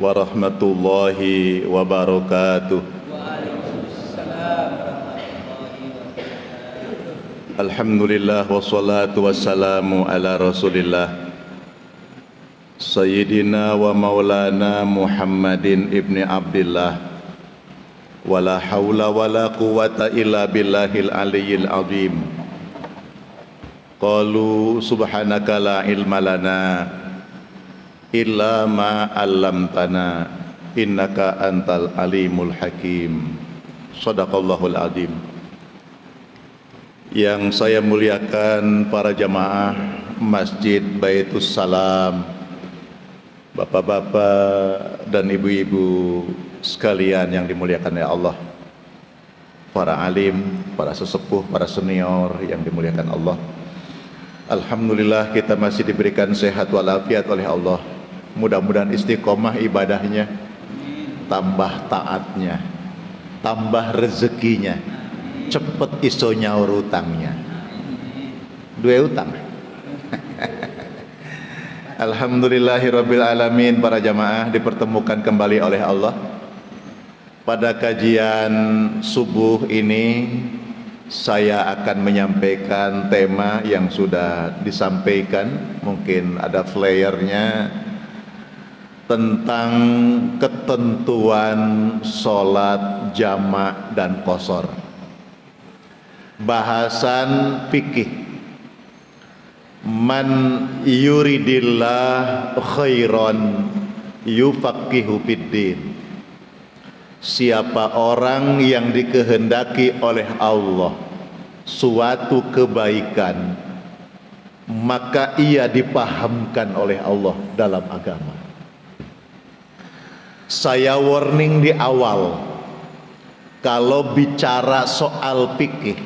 warahmatullahi wabarakatuh. Alhamdulillah wassalatu wassalamu ala Rasulillah Sayyidina wa maulana Muhammadin ibni Abdillah. Wala hawla wala quwata illa billahil aliyyil azim. Qalu subhanaka la ilma lana illa ma 'allamtana innaka antal alimul hakim. Shadaqallahul azim. Yang saya muliakan para jamaah Masjid Baitus Salam, bapak-bapak dan ibu-ibu sekalian yang dimuliakan oleh Allah, para alim, para sesepuh, para senior yang dimuliakan Allah. Alhamdulillah kita masih diberikan sehat walafiat oleh Allah. Mudah-mudahan istiqomah ibadahnya, tambah taatnya, tambah rezekinya, cepet iso nyaur utangnya. Dua utang. Alhamdulillahirabbil alamin. Para jamaah dipertemukan kembali oleh Allah pada kajian subuh ini. Saya akan menyampaikan tema yang sudah disampaikan, mungkin ada flyernya, tentang ketentuan sholat jamak dan qashar. Bahasan fikih. Man yuridillah khairan yufaqihu fiddin. Siapa orang yang dikehendaki oleh Allah suatu kebaikan, maka ia dipahamkan oleh Allah dalam agama. Saya warning di awal, kalau bicara soal fikih,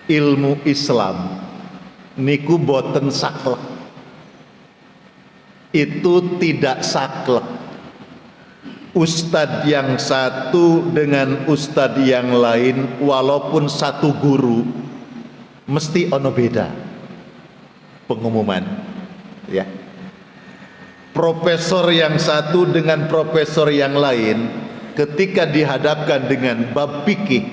ilmu Islam niku boten saklek. Itu tidak saklek. Ustadz yang satu dengan ustadz yang lain, walaupun satu guru, mesti ono beda pengumuman, ya. Profesor yang satu dengan profesor yang lain, ketika dihadapkan dengan bab fikih,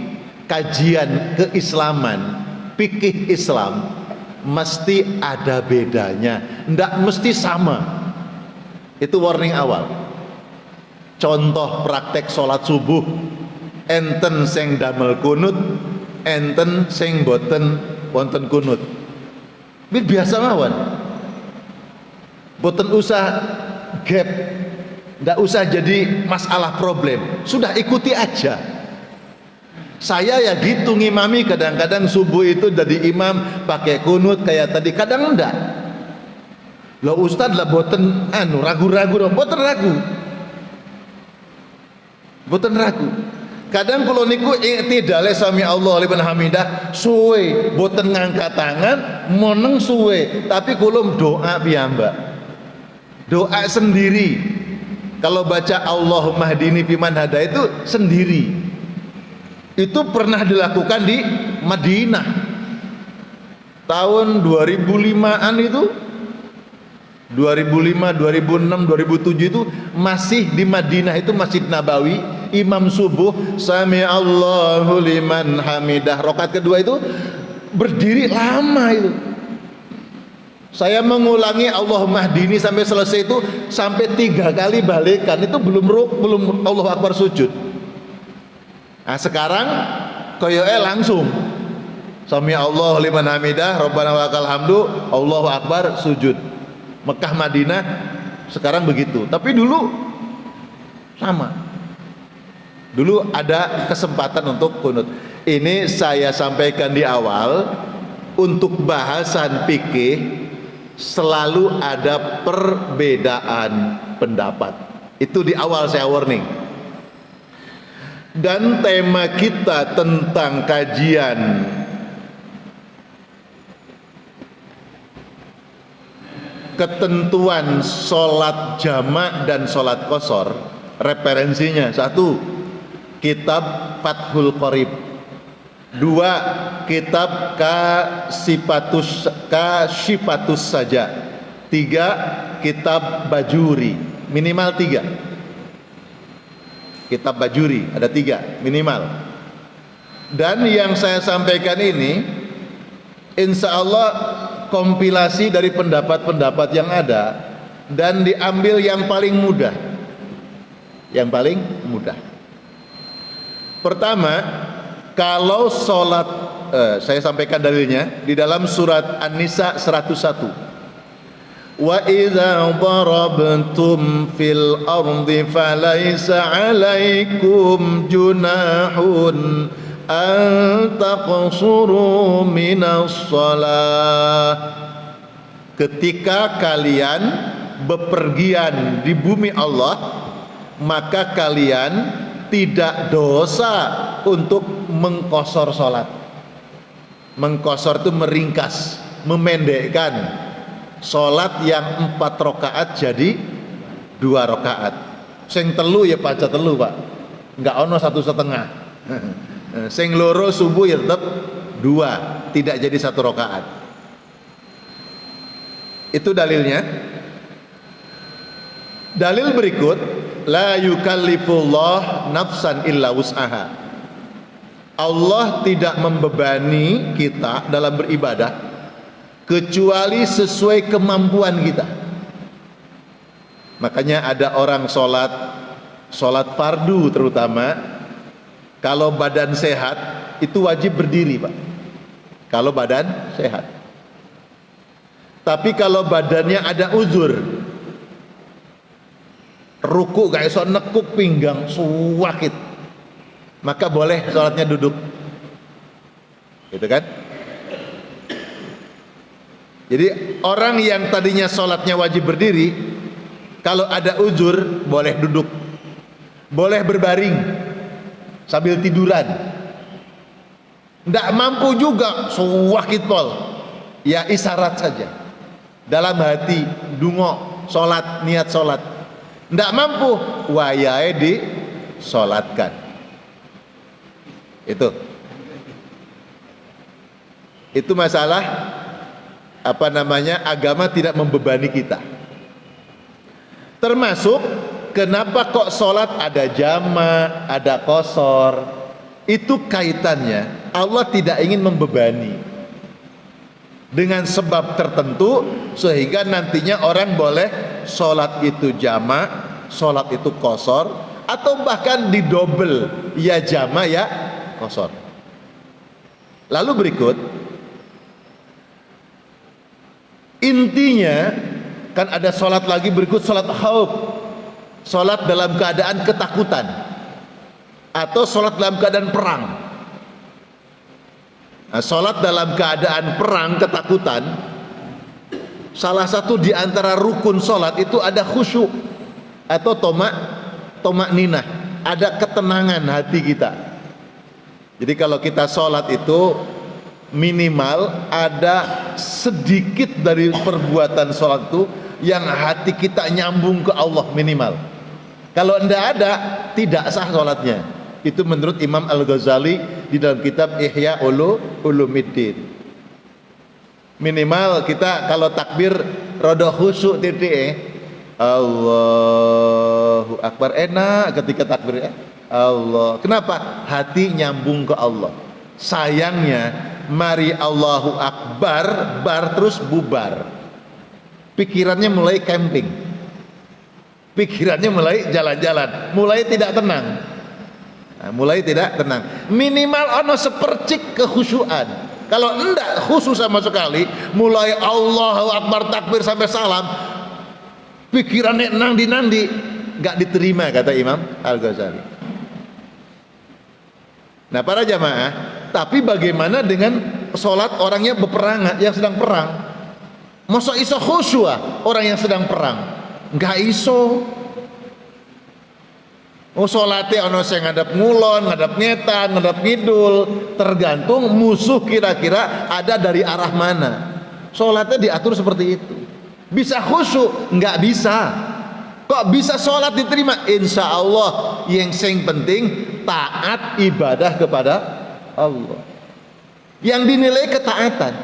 kajian keislaman, fikih Islam, mesti ada bedanya, ndak mesti sama. Itu warning awal. Contoh praktek sholat subuh, enten sing damel kunut, enten sing boten wonten kunut. Ini biasa mawon. Boten usah gap, ndak usah jadi masalah problem. Sudah ikuti aja. Saya ya gitu ngimami, kadang-kadang subuh itu dari imam pakai kunut kayak tadi, kadang enggak. Lo ustad lah boten ragu-ragu dong, boten ragu. Boten ragu. Kadang kalau niku i'tidale sami Allah liman hamidah suwe, boten ngangkat tangan, moneng suwe, tapi kula doa piyambak. Doa sendiri. Kalau baca Allahumma hdini fiman hada itu sendiri. Itu pernah dilakukan di Madinah. Tahun 2005-an itu, 2005, 2006, 2007 itu masih di Madinah, itu Masjid Nabawi, imam subuh sami Allahu liman hamidah, rakaat kedua itu berdiri lama itu. Saya mengulangi Allahumma hdini sampai selesai itu sampai 3 kali balikan, itu belum Allahu Akbar sujud. Nah sekarang koyoke langsung sami Allahu liman hamidah, Rabbana walakal hamdu, Allahu Akbar sujud. Mekah Madinah sekarang begitu, tapi dulu sama. Dulu ada kesempatan untuk kunut. Ini saya sampaikan di awal, untuk bahasan fikih selalu ada perbedaan pendapat. Itu di awal saya warning. Dan tema kita tentang kajian ketentuan sholat jamak dan sholat qashar, referensinya: 1, kitab Fathul Qorib; 2, kitab Kasyifatus Saja; 3, kitab Bajuri; minimal 3. Kitab Bajuri ada 3 minimal. Dan yang saya sampaikan ini insya Allah kompilasi dari pendapat-pendapat yang ada dan diambil yang paling mudah. Yang paling mudah. Pertama, kalau sholat, saya sampaikan dalilnya di dalam surat An-Nisa 101. Wa idza darabtum fil ardi falaysa 'alaikum junahun an taqsuru minas shalah. Ketika kalian bepergian di bumi Allah, maka kalian tidak dosa untuk mengkosor sholat. Mengkosor itu meringkas, memendekkan sholat yang 4 rakaat jadi 2 rakaat. Sing telu ya paca telu pak, nggak ono 1,5. Sing loro subuh ya tetap 2, tidak jadi 1 rakaat. Itu dalilnya. Dalil berikut, la yukallifullah nafsan illa wus'aha. Allah tidak membebani kita dalam beribadah kecuali sesuai kemampuan kita. Makanya ada orang sholat fardu terutama, kalau badan sehat itu wajib berdiri pak, kalau badan sehat. Tapi kalau badannya ada uzur, ruku gak iso nekuk pinggang suwakit, maka boleh sholatnya duduk, gitu kan? Jadi orang yang tadinya sholatnya wajib berdiri, kalau ada uzur boleh duduk, boleh berbaring sambil tiduran. Tidak mampu juga suwakit pol, ya isyarat saja dalam hati, dungo sholat, niat sholat. Tidak mampu, wayahe disolatkan. Itu masalah agama tidak membebani kita. Termasuk kenapa kok sholat ada jama, ada qasar, itu kaitannya Allah tidak ingin membebani dengan sebab tertentu, sehingga nantinya orang boleh sholat itu jama, sholat itu qasar, atau bahkan didobel, ya jama ya qasar. Lalu berikut, intinya kan ada sholat lagi berikut, sholat khauf, sholat dalam keadaan ketakutan, atau sholat dalam keadaan perang. Nah, sholat dalam keadaan perang, ketakutan, salah satu di antara rukun sholat itu ada khusyuk atau tomak ninah, ada ketenangan hati kita. Jadi kalau kita sholat itu minimal ada sedikit dari perbuatan sholat itu yang hati kita nyambung ke Allah, minimal. Kalau tidak ada, tidak sah sholatnya. Itu menurut Imam Al-Ghazali di dalam kitab Ihya Ulumuddin. Minimal kita kalau takbir rada khusyuk titik, Allahu Akbar, enak ketika takbir ya. Allah. Kenapa? Hati nyambung ke Allah. Sayangnya mari Allahu Akbar, bar terus bubar, pikirannya mulai camping, pikirannya mulai jalan-jalan, mulai tidak tenang. Nah, mulai tidak tenang. Minimal ono sepercik kekhusyuan. Kalau enggak khusyuk sama sekali, mulai Allahu Akbar takbir sampai salam, pikirannya nandi-nandi, enggak diterima kata Imam Al-Ghazali. Nah para jamaah, tapi bagaimana dengan sholat orangnya beperangan, yang sedang perang? Masa iso khusyuk orang yang sedang perang? Enggak iso. Oh sholatnya ono sing ngadap ngulon, ngadap ngetan, ngadap ngidul, tergantung musuh kira-kira ada dari arah mana. Sholatnya diatur seperti itu. Bisa khusyuk? Enggak bisa. Kok bisa sholat diterima? Insya Allah yang sing penting taat ibadah kepada Allah, yang dinilai ketaatan.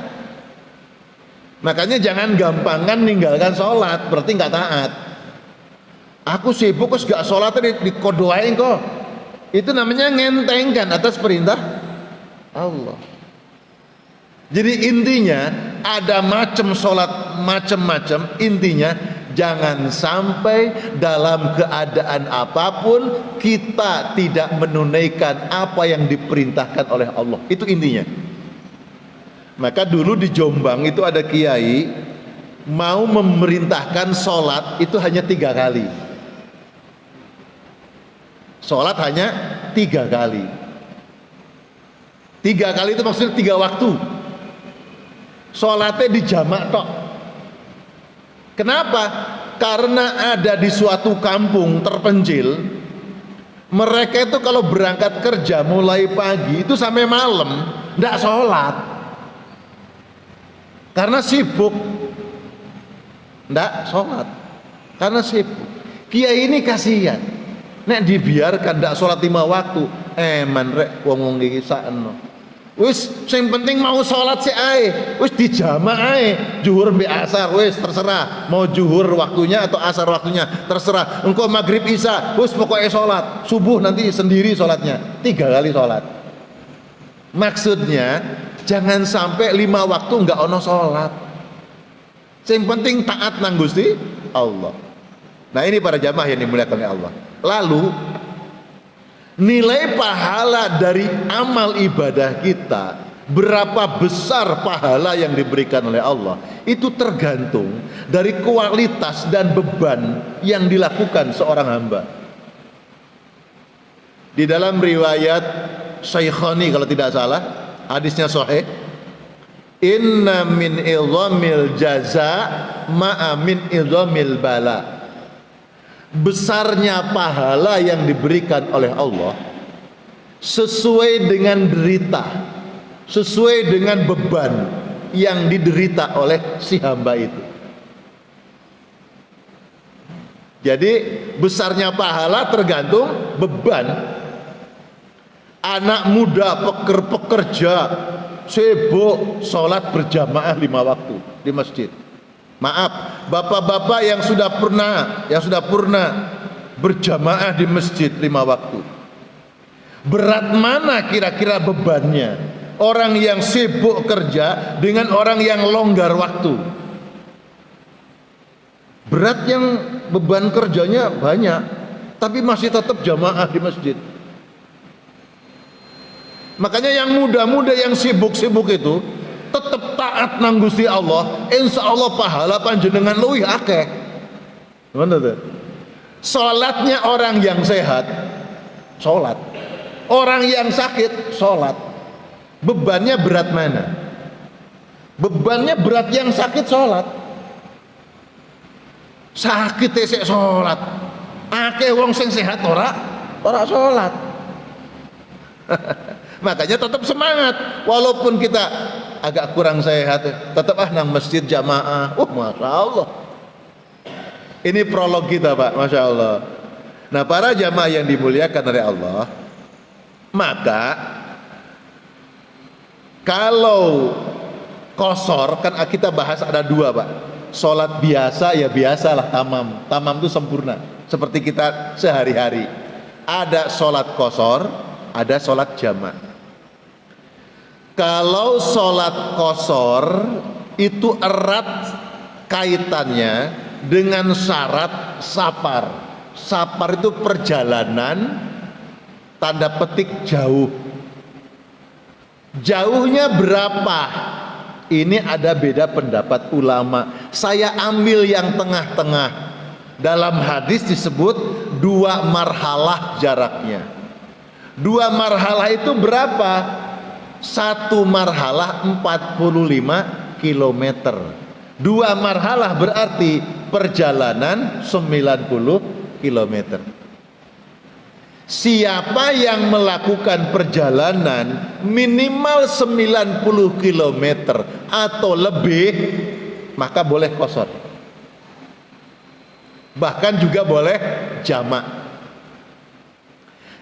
Makanya jangan gampangan ninggalkan sholat berarti nggak taat. Aku sibuk kok gak sholat di kodoain kok. Itu namanya ngentengkan atas perintah Allah. Jadi intinya ada macam sholat macam-macam. Intinya jangan sampai dalam keadaan apapun kita tidak menunaikan apa yang diperintahkan oleh Allah. Itu intinya. Maka dulu di Jombang itu ada kiai mau memerintahkan sholat itu hanya 3 kali. Sholat hanya 3 kali. 3 kali itu maksudnya 3 waktu. Sholatnya di jamak tok. Kenapa? Karena ada di suatu kampung terpencil, mereka itu kalau berangkat kerja mulai pagi itu sampai malam ndak sholat karena sibuk. Ndak sholat karena sibuk. Kiai ini kasihan, nek dibiarkan ndak sholat 5 waktu, eman rek wong-wong iki sakno. Wis sing penting mau sholat sik ae, wis dijamak ae, zuhur mbek asar wis terserah, mau zuhur waktunya atau asar waktunya terserah. Engko maghrib isya wis pokoknya sholat, subuh nanti sendiri sholatnya, 3 kali sholat. Maksudnya jangan sampai 5 waktu enggak ono sholat. Sing penting taat nang Gusti Allah. Nah ini para jamaah yang dimuliakan oleh Allah. Lalu nilai pahala dari amal ibadah kita, berapa besar pahala yang diberikan oleh Allah, itu tergantung dari kualitas dan beban yang dilakukan seorang hamba. Di dalam riwayat Syaikhaini kalau tidak salah, hadisnya sahih, inna min idhamil jaza ma'a min idhamil bala. Besarnya pahala yang diberikan oleh Allah sesuai dengan derita, sesuai dengan beban yang diderita oleh si hamba itu. Jadi besarnya pahala tergantung beban. Anak muda pekerja sibuk sholat berjamaah 5 waktu di masjid. Maaf, bapak-bapak yang sudah purna berjamaah di masjid 5 waktu. Berat mana kira-kira bebannya orang yang sibuk kerja dengan orang yang longgar waktu? Berat yang beban kerjanya banyak, tapi masih tetap jamaah di masjid. Makanya yang muda-muda yang sibuk-sibuk itu tetap taat nang Gusti Allah, insya Allah pahala panjenengan luwih akeh. Mana tuh? Salatnya orang yang sehat, sholat. Orang yang sakit, sholat. Bebannya berat mana? Bebannya berat yang sakit, sholat. Sakit esek sholat. Akeh wong sing sehat ora sholat. Makanya tetap semangat walaupun kita agak kurang sehat, tetap nang masjid jamaah. Masya Allah. Ini prolog kita Pak, Masya Allah. Nah para jamaah yang dimuliakan oleh Allah, maka kalau kosor kan kita bahas ada 2 Pak. Sholat biasa ya biasalah tamam. Tamam itu sempurna seperti kita sehari-hari. Ada sholat kosor, ada sholat jamak. Kalau sholat kosor itu erat kaitannya dengan syarat safar. Safar itu perjalanan tanda petik jauh. Jauhnya berapa? Ini ada beda pendapat ulama. Saya ambil yang tengah-tengah. Dalam hadis disebut 2 marhalah jaraknya. 2 marhalah itu berapa? 1 marhalah 45 km. 2 marhalah berarti perjalanan 90 km. Siapa yang melakukan perjalanan minimal 90 km atau lebih, maka boleh qashar. Bahkan juga boleh jamak.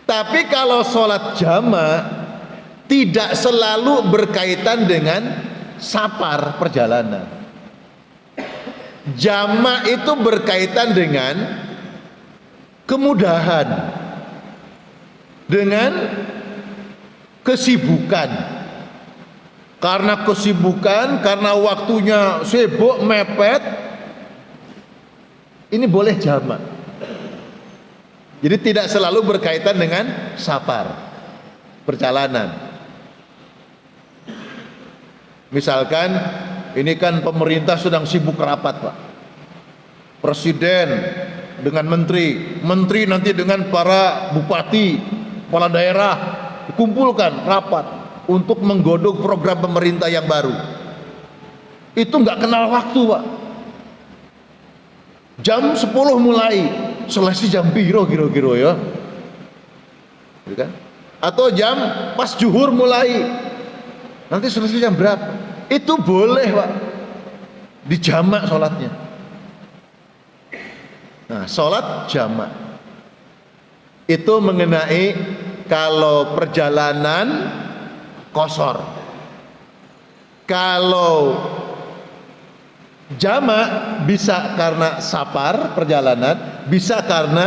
Tapi kalau sholat jamak tidak selalu berkaitan dengan safar perjalanan. Jamak itu berkaitan dengan kemudahan dengan kesibukan. Karena kesibukan, karena waktunya sibuk mepet, ini boleh jamak. Jadi tidak selalu berkaitan dengan safar, perjalanan. Misalkan ini kan pemerintah sedang sibuk rapat, Pak. Presiden dengan menteri, menteri nanti dengan para bupati, kepala daerah dikumpulkan rapat untuk menggodok program pemerintah yang baru. Itu nggak kenal waktu, Pak. Jam 10 mulai, selesai jam piro kira-kira ya. Gitu kan? Atau jam pas zuhur mulai, nanti selesai jam berapa? Itu boleh, Pak, dijamak sholatnya. Nah, sholat jamak itu mengenai kalau perjalanan qashar. Kalau jamak bisa karena safar, perjalanan, bisa karena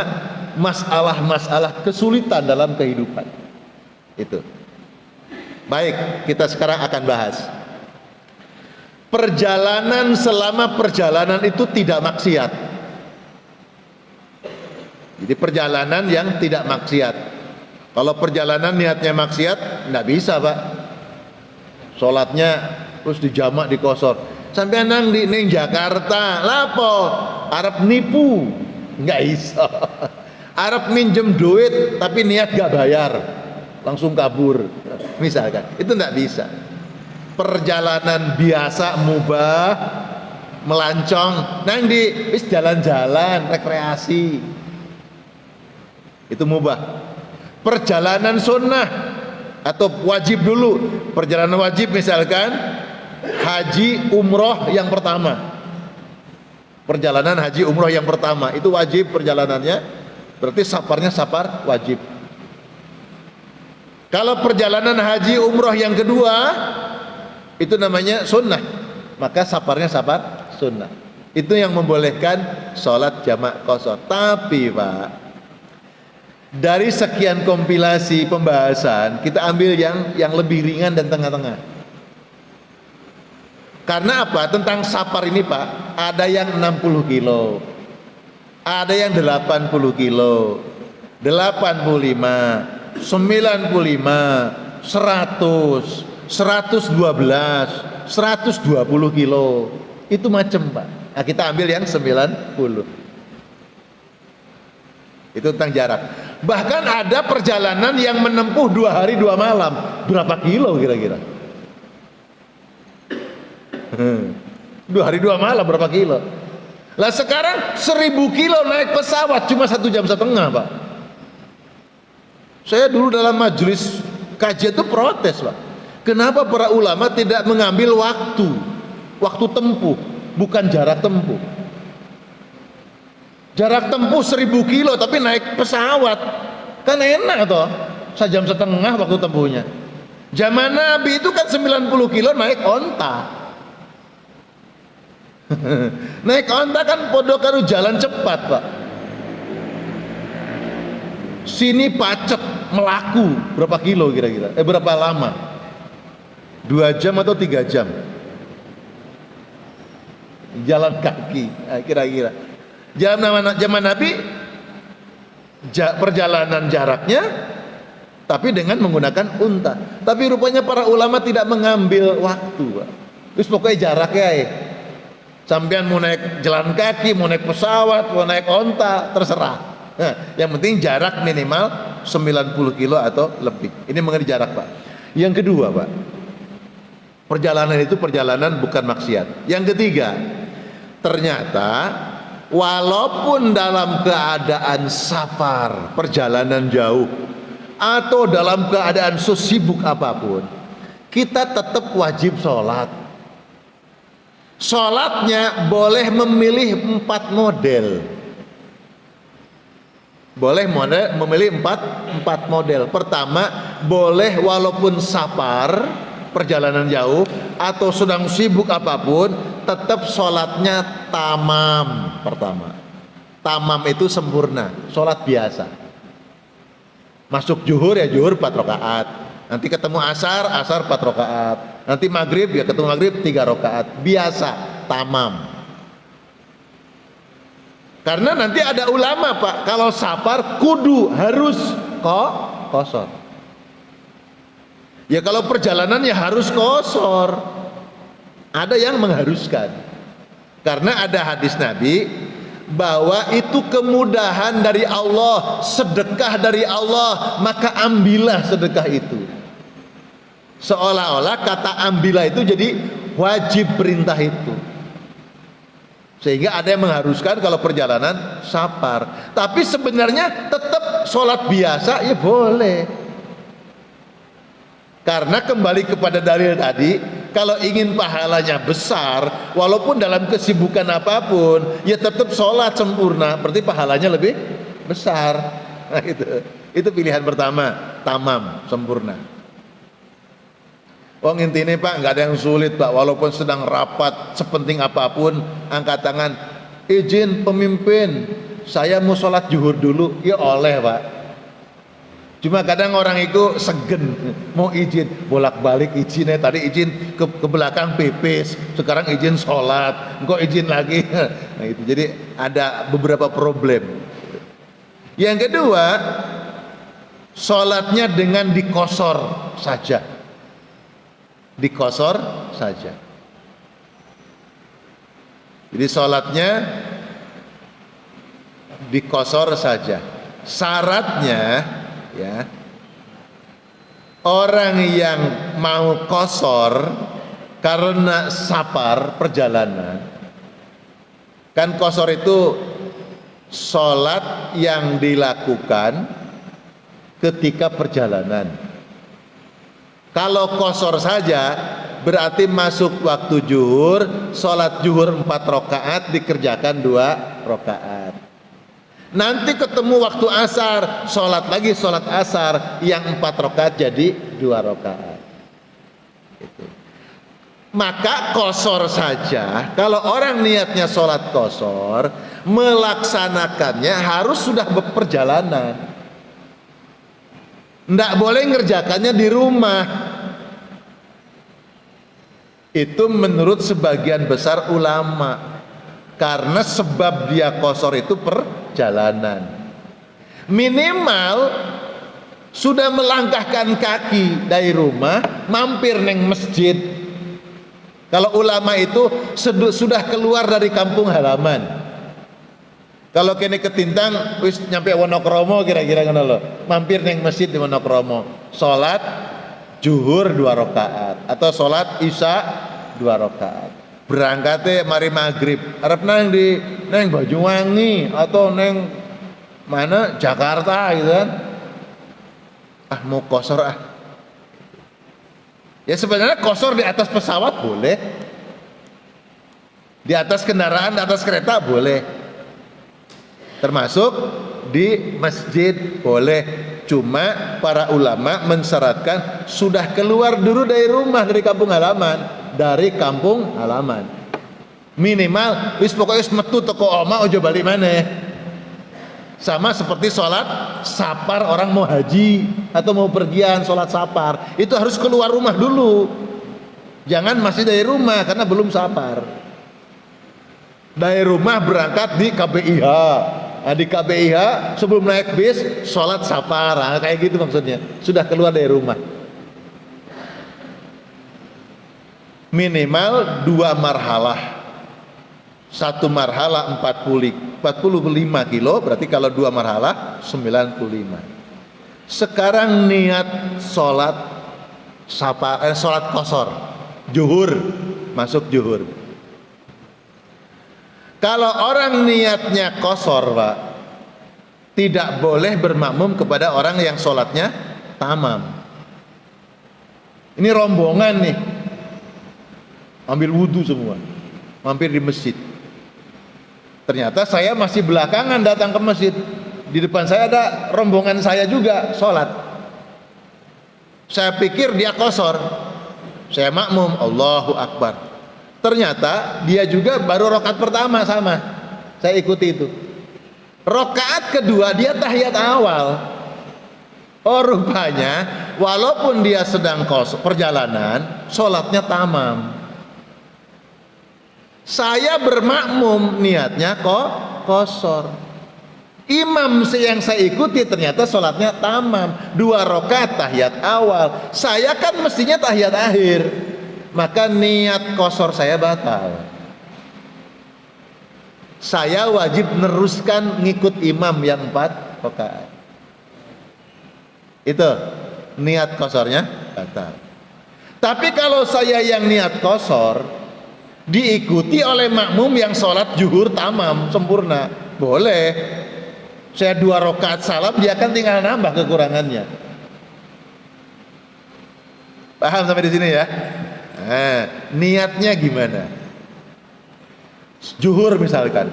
masalah-masalah kesulitan dalam kehidupan. Itu. Baik, kita sekarang akan bahas. Perjalanan, selama perjalanan itu tidak maksiat. Jadi perjalanan yang tidak maksiat. Kalau perjalanan niatnya maksiat, nggak bisa, Pak. Sholatnya terus dijamak di qashar. Sampai nang di Jakarta, lapo Arab nipu, nggak bisa. Arab minjem duit tapi niat nggak bayar, langsung kabur. Misalkan, itu nggak bisa. Perjalanan biasa mubah, melancong, nang di jalan-jalan rekreasi. Itu mubah. Perjalanan sunnah atau wajib dulu. Perjalanan wajib misalkan haji umroh yang pertama. Perjalanan haji umroh yang pertama itu wajib perjalanannya. Berarti safarnya safar wajib. Kalau perjalanan haji umroh yang kedua itu namanya sunnah, maka safarnya safar sunnah. Itu yang membolehkan sholat jamak qashar. Tapi, Pak, dari sekian kompilasi pembahasan kita ambil yang lebih ringan dan tengah-tengah. Karena apa? Tentang safar ini, Pak, ada yang 60 kilo, ada yang 80 kilo, 85, 95, 100, 112, 120 kilo. Itu macam, Pak. Nah, kita ambil yang 90. Itu tentang jarak. Bahkan ada perjalanan yang menempuh 2 hari 2 malam. Berapa kilo kira-kira? 2 hari 2 malam berapa kilo? Lah sekarang 1000 kilo naik pesawat cuma 1,5 jam, Pak. Saya dulu dalam majelis kajian itu protes, Pak. Kenapa para ulama tidak mengambil waktu tempuh, bukan jarak tempuh? Jarak tempuh 1000 kilo tapi naik pesawat, kan enak toh, 1,5 jam waktu tempuhnya. Zaman Nabi itu kan 90 kilo naik onta. Naik onta kan podo karo jalan cepat, Pak. Sini Pacet Melaku berapa kilo kira-kira? Berapa lama? 2 jam atau 3 jam? Jalan kaki, kira-kira. Zaman Nabi perjalanan jaraknya tapi dengan menggunakan unta. Tapi rupanya para ulama tidak mengambil waktu, Pak. Terus pokoknya jaraknya sampean mau naik jalan kaki, mau naik pesawat, mau naik onta, terserah. Nah, yang penting jarak minimal 90 kilo atau lebih. Ini mengenai jarak, Pak. Yang kedua, Pak, perjalanan itu perjalanan bukan maksiat. Yang ketiga, ternyata walaupun dalam keadaan safar, perjalanan jauh, atau dalam keadaan sesibuk apapun, kita tetap wajib sholat. Sholatnya boleh memilih 4 model. Boleh memilih 4 model. Pertama, boleh walaupun safar, perjalanan jauh, atau sedang sibuk apapun, tetap sholatnya tamam pertama. Tamam itu sempurna, sholat biasa. Masuk zuhur ya zuhur 4 rakaat. Nanti ketemu asar 4 rakaat. Nanti maghrib ya ketemu maghrib 3 rakaat. Biasa, tamam. Karena nanti ada ulama Pak, kalau safar kudu harus qasar. Ya kalau perjalanan ya harus qasar. Ada yang mengharuskan. Karena ada hadis Nabi bahwa itu kemudahan dari Allah, sedekah dari Allah, maka ambillah sedekah itu. Seolah-olah kata ambillah itu jadi wajib perintah itu. Sehingga ada yang mengharuskan kalau perjalanan safar. Tapi sebenarnya tetap sholat biasa ya boleh. Karena kembali kepada dalil tadi, kalau ingin pahalanya besar, walaupun dalam kesibukan apapun, ya tetap sholat sempurna, berarti pahalanya lebih besar. Nah, itu pilihan pertama, tamam, sempurna. Wong intinya Pak, nggak ada yang sulit Pak, walaupun sedang rapat sepenting apapun, angkat tangan, izin pemimpin, saya mau sholat zuhur dulu, ya oleh Pak. Cuma kadang orang itu segen, mau izin, bolak-balik izinnya, tadi izin ke belakang pipis, sekarang izin sholat, kok izin lagi. Nah itu, jadi ada beberapa problem. Yang kedua, sholatnya dengan dikosor saja. Dikosor saja. Jadi sholatnya dikosor saja. Syaratnya ya, orang yang mau kosor karena safar perjalanan, kan kosor itu sholat yang dilakukan ketika perjalanan. Kalau kosor saja berarti masuk waktu zuhur, sholat zuhur 4 rakaat dikerjakan 2 rakaat. Nanti ketemu waktu asar, sholat lagi sholat asar yang 4 rakaat jadi 2 rakaat. Gitu. Maka kosor saja. Kalau orang niatnya sholat kosor, melaksanakannya harus sudah berperjalanan. Nggak boleh ngerjakannya di rumah. Itu menurut sebagian besar ulama. Karena sebab dia kosor itu perjalanan. Minimal sudah melangkahkan kaki dari rumah, mampir neng masjid. Kalau ulama itu sudah keluar dari kampung halaman. Kalau kene ketintang wis nyampe Wonokromo kira-kira ngono lho. Mampir neng masjid di Wonokromo. Salat zuhur 2 rakaat atau salat isya 2 rakaat. Berangkatnya mari maghrib. Arep nang di neng Banyuwangi atau neng mana Jakarta gitu kan. Ah mau kosor ah. Ya sebenarnya kosor di atas pesawat boleh. Di atas kendaraan, di atas kereta boleh. Termasuk di masjid boleh. Cuma para ulama mensyaratkan sudah keluar dulu dari rumah, dari kampung halaman. Dari kampung halaman minimal wis pokoknya wis metu toko oma ojo balik mana. Sama seperti sholat safar, orang mau haji atau mau pergian sholat safar itu harus keluar rumah dulu, jangan masih dari rumah karena belum safar. Dari rumah berangkat di KBIH. Nah, di KBIH sebelum naik bis sholat safar, nah, kayak gitu maksudnya. Sudah keluar dari rumah. Minimal 2 marhalah. 1 marhalah 45 kilo, berarti kalau 2 marhalah 95. Sekarang niat sholat sholat kosor, zuhur, masuk zuhur. Kalau orang niatnya kosor Pak, tidak boleh bermakmum kepada orang yang sholatnya tamam. Ini rombongan nih, ambil wudhu semua, mampir di masjid. Ternyata saya masih belakangan datang ke masjid. Di depan saya ada rombongan saya juga sholat. Saya pikir dia kosor, saya makmum, Allahu Akbar. Ternyata dia juga baru rakaat pertama sama, saya ikuti itu. Rakaat kedua dia tahiyat awal. Oh rupanya walaupun dia sedang perjalanan, sholatnya tamam. Saya bermakmum, niatnya kok kosor. Imam yang saya ikuti ternyata sholatnya tamam, 2 rakaat tahiyat awal. Saya kan mestinya tahiyat akhir, maka niat kosor saya batal. Saya wajib meneruskan ngikut imam yang 4 rakaat. Itu niat kosornya batal. Tapi kalau saya yang niat kosor diikuti oleh makmum yang sholat zuhur tamam sempurna, boleh. Saya 2 rakaat salam, dia kan tinggal nambah kekurangannya. Paham sampai di sini ya? Nah, niatnya gimana? Zuhur misalkan,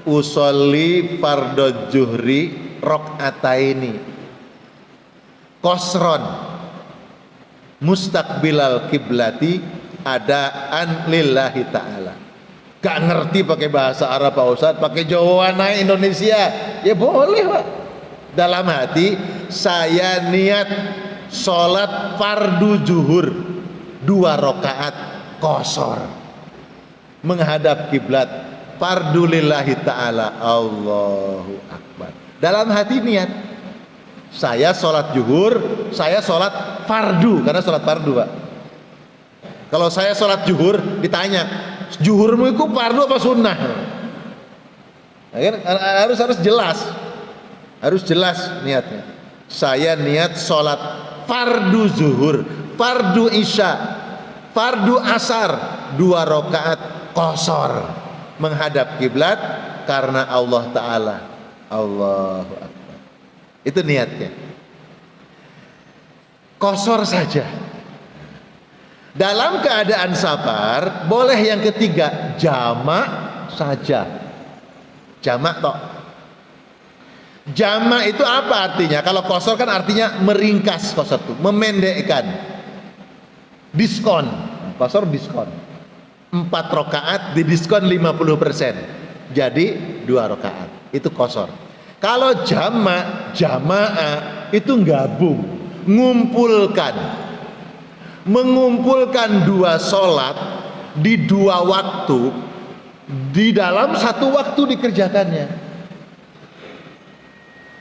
usolli fardhu zuhri rakaataini qasron mustaqbilal kiblati adaan lillahi ta'ala. Gak ngerti pakai bahasa Arab Pak Ustadz, pakai Jawa naik Indonesia ya boleh Pak. Dalam hati saya niat sholat fardu zuhur 2 rakaat qasor menghadap kiblat, fardu lillahi ta'ala, Allahu Akbar. Dalam hati niat saya sholat zuhur, saya sholat fardu, karena sholat fardu Pak. Kalau saya sholat zuhur ditanya, zuhurmu itu fardu apa sunnah? Nah, kan harus jelas niatnya. Saya niat sholat fardu zuhur, fardu isya, fardu asar, 2 rakaat qasor menghadap kiblat karena Allah Ta'ala. Allahu Akbar. Itu niatnya. Qasor saja. Dalam keadaan safar boleh yang ketiga, jamak saja. Jamak tok. Jamak itu apa artinya? Kalau qasor kan artinya meringkas, qasor itu memendekkan. Diskon. Qasor diskon. 4 rakaat didiskon 50%. Jadi 2 rakaat. Itu qasor. Kalau jamaah itu gabung, mengumpulkan 2 sholat di 2 waktu, di dalam 1 waktu dikerjakannya.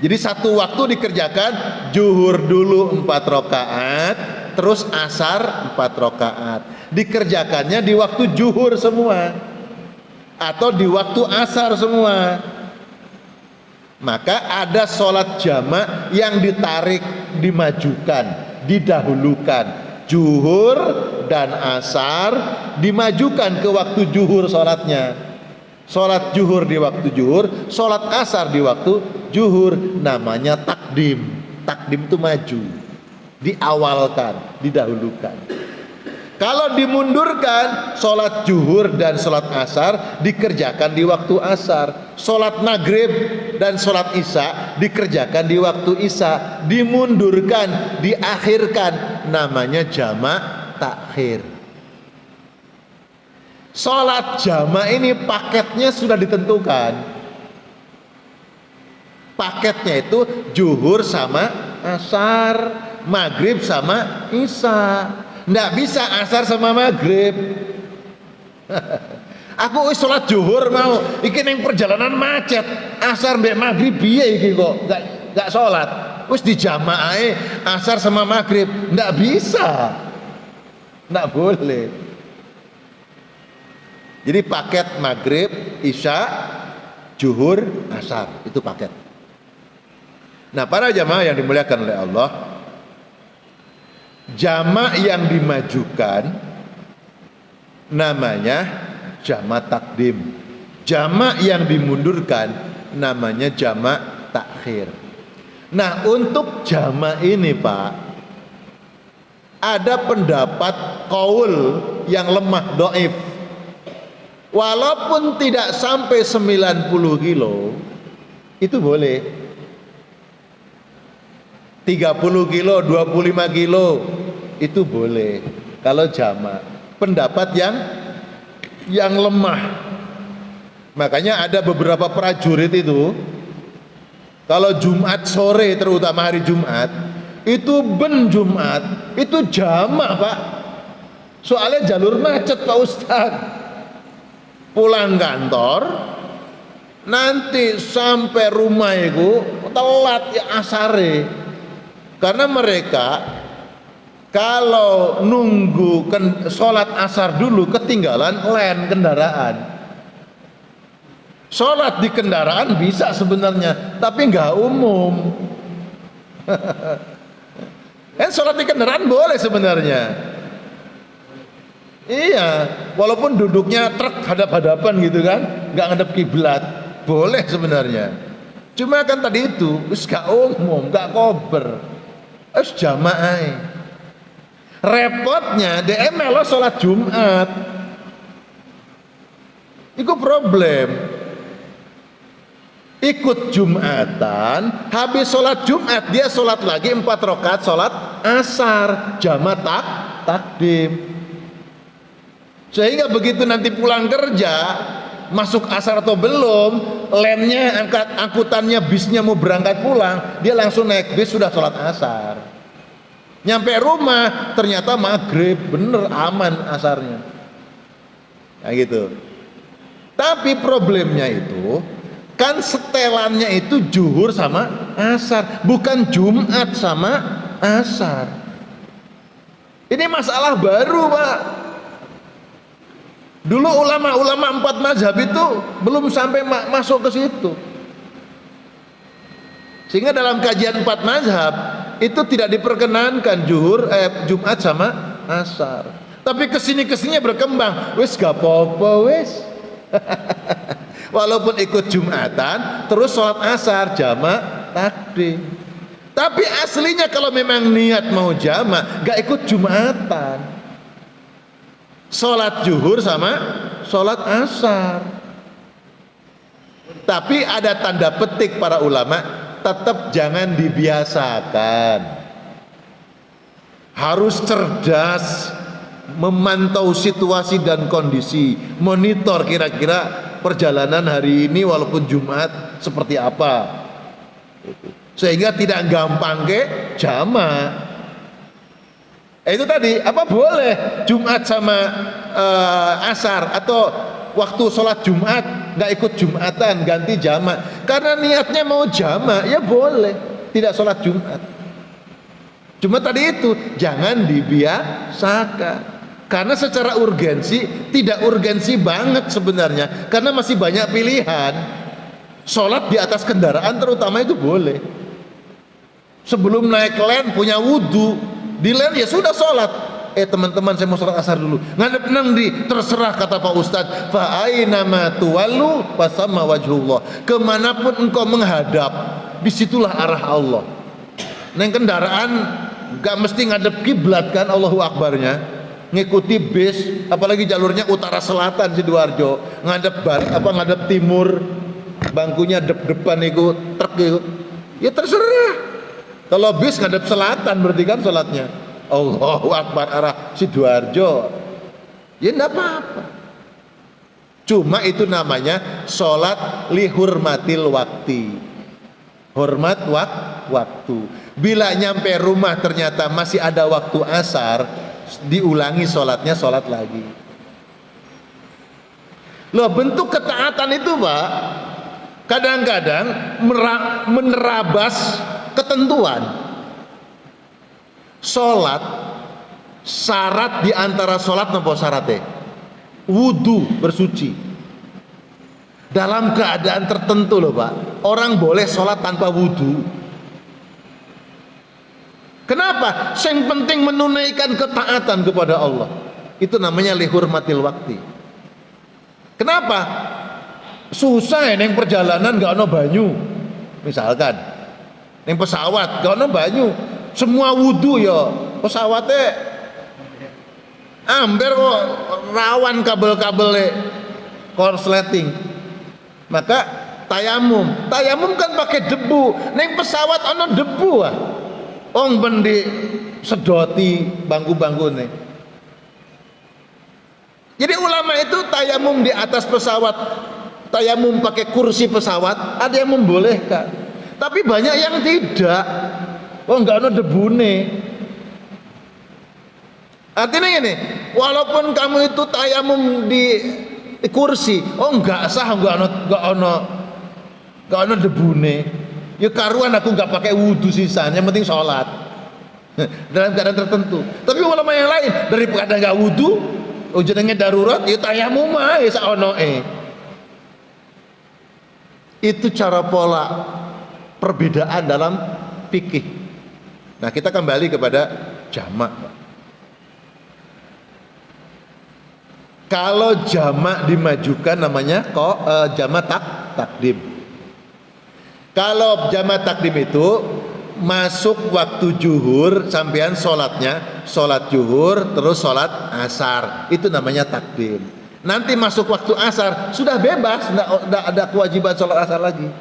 Jadi 1 waktu dikerjakan, zuhur dulu 4 rakaat, terus asar 4 rakaat. Dikerjakannya di waktu zuhur semua atau di waktu asar semua. Maka ada sholat jamak yang ditarik, dimajukan, didahulukan. Zuhur dan asar dimajukan ke waktu zuhur sholatnya. Sholat zuhur di waktu zuhur, sholat asar di waktu zuhur, namanya takdim. Takdim itu maju, diawalkan, didahulukan. Kalau dimundurkan, sholat zuhur dan sholat asar dikerjakan di waktu asar. Sholat maghrib dan sholat isya dikerjakan di waktu isya. Dimundurkan, diakhirkan, namanya jamak takhir. Sholat jamak ini paketnya sudah ditentukan. Paketnya itu zuhur sama asar, maghrib sama isya. Nggak bisa asar sama maghrib. Aku sholat zuhur mau, iki ning perjalanan macet, asar mbek maghrib piye iki kok nggak sholat. Wis dijamaai asar sama maghrib, nggak bisa, nggak boleh. Jadi paket maghrib, isya, zuhur, asar, itu paket. Nah para jamaah yang dimuliakan oleh Allah, jamak yang dimajukan namanya jamak takdim. Jamak yang dimundurkan namanya jamak takhir. Nah untuk jamak ini Pak, ada pendapat qaul yang lemah, dhaif. Walaupun tidak sampai 90 kilo itu boleh. 30 kilo, 25 kilo itu boleh kalau jamak. Pendapat yang lemah. Makanya ada beberapa prajurit itu Kalau Jumat sore, terutama hari Jumat, itu ben Jumat itu jamak Pak, soalnya jalur macet Pak Ustadz. Pulang kantor nanti sampai rumah itu telat ya asare, karena mereka kalau nunggu sholat asar dulu ketinggalan len kendaraan. Sholat di kendaraan bisa sebenarnya, tapi nggak umum. Kan sholat di kendaraan boleh sebenarnya. Iya, walaupun duduknya truk hadap-hadapan gitu kan, nggak ngadep kiblat, boleh sebenarnya. Cuma kan tadi itu, nggak umum, nggak kober, jamaah. Repotnya DM melo sholat Jumat, itu problem. Ikut Jumatan, habis sholat Jumat dia sholat lagi 4 rakaat sholat asar, jamaah takdim. Sehingga begitu nanti pulang kerja, masuk asar atau belum, lemnya, angkutannya, bisnya mau berangkat pulang, dia langsung naik bis sudah sholat asar. Nyampe rumah ternyata maghrib, bener aman asarnya. Nah gitu. Tapi problemnya itu kan setelannya itu zuhur sama asar, bukan Jumat sama asar. Ini masalah baru Pak. Dulu ulama-ulama 4 mazhab itu belum sampai masuk ke situ. Sehingga dalam kajian 4 mazhab itu tidak diperkenankan Jumat sama asar. Tapi kesini-kesininya berkembang, wis gak apa-apa wis. Walaupun ikut Jumatan terus sholat asar jamaah takdim. Tapi aslinya kalau memang niat mau jamaah gak ikut Jumatan, sholat zuhur sama sholat asar. Tapi ada tanda petik para ulama, tetap jangan dibiasakan, harus cerdas memantau situasi dan kondisi, monitor kira-kira perjalanan hari ini walaupun Jumat seperti apa, sehingga tidak gampang ke jamaah. Itu tadi apa boleh Jumat sama asar, atau waktu sholat Jumat nggak ikut Jumatan ganti jamaah karena niatnya mau jamaah, ya boleh tidak sholat Jumat. Cuma tadi itu jangan dibiasakan. Karena secara urgensi tidak urgensi banget sebenarnya, karena masih banyak pilihan. Sholat di atas kendaraan terutama itu boleh. Sebelum naik len punya wudhu, di len ya sudah sholat. Teman-teman saya mau sholat asar dulu, ngadep nang di, terserah kata Pak Ustadz, fa aina ma tuwallu fasamma wajhullah. Kemanapun engkau menghadap, disitulah arah Allah. Neng kendaraan gak mesti ngadep kiblat kan, Allahu Akbarnya ngikuti bis, apalagi jalurnya utara selatan Sidoarjo, ngadep timur, bangkunya depan itu truk itu, ya terserah. Kalau bis ngadep selatan berarti kan sholatnya Allahu Akbar arah Sidoarjo, ya enggak apa-apa. Cuma itu namanya sholat lihurmatil wakti, hormat waktu. Bila nyampe rumah ternyata masih ada waktu asar, diulangi sholatnya, sholat lagi. Loh, bentuk ketaatan itu Pak kadang-kadang menerabas ketentuan. Sholat syarat diantara sholat nopo syaratnya wudu, bersuci. Dalam keadaan tertentu loh Pak, orang boleh sholat tanpa wudu. Kenapa? Yang penting menunaikan ketaatan kepada Allah. Itu namanya lihurmatil wakti. Kenapa? Susah ya neng perjalanan gak ono banyu. Misalkan neng pesawat gak ono banyu, semua wudu ya pesawatnya amber kok, rawan kabel-kabelnya korsleting. Maka tayamum kan pakai debu, neng pesawat ono debu ah. Ong bendi sedoti bangku-bangku nih. Jadi ulama itu tayamum di atas pesawat, tayamum pakai kursi pesawat, ada yang membolehkan. Tapi banyak yang tidak. Oh, enggak ada debune. Artinya ini, walaupun kamu itu tayamum di kursi, oh enggak sah, enggak ono debune. Ya karuan aku enggak pakai wudhu sisanya, yang penting sholat dalam keadaan tertentu. Tapi ulama yang lain daripada enggak wudhu, jenenge darurat, ya tayamum ae saonoe. Itu cara pola perbedaan dalam fikih. Nah, kita kembali kepada jamak. Kalau jamak dimajukan namanya kok jamak takdim. Kalau jamak takdim itu masuk waktu zuhur, sampean sholatnya sholat zuhur terus sholat asar, itu namanya takdim. Nanti masuk waktu asar sudah bebas, tidak ada kewajiban sholat asar lagi.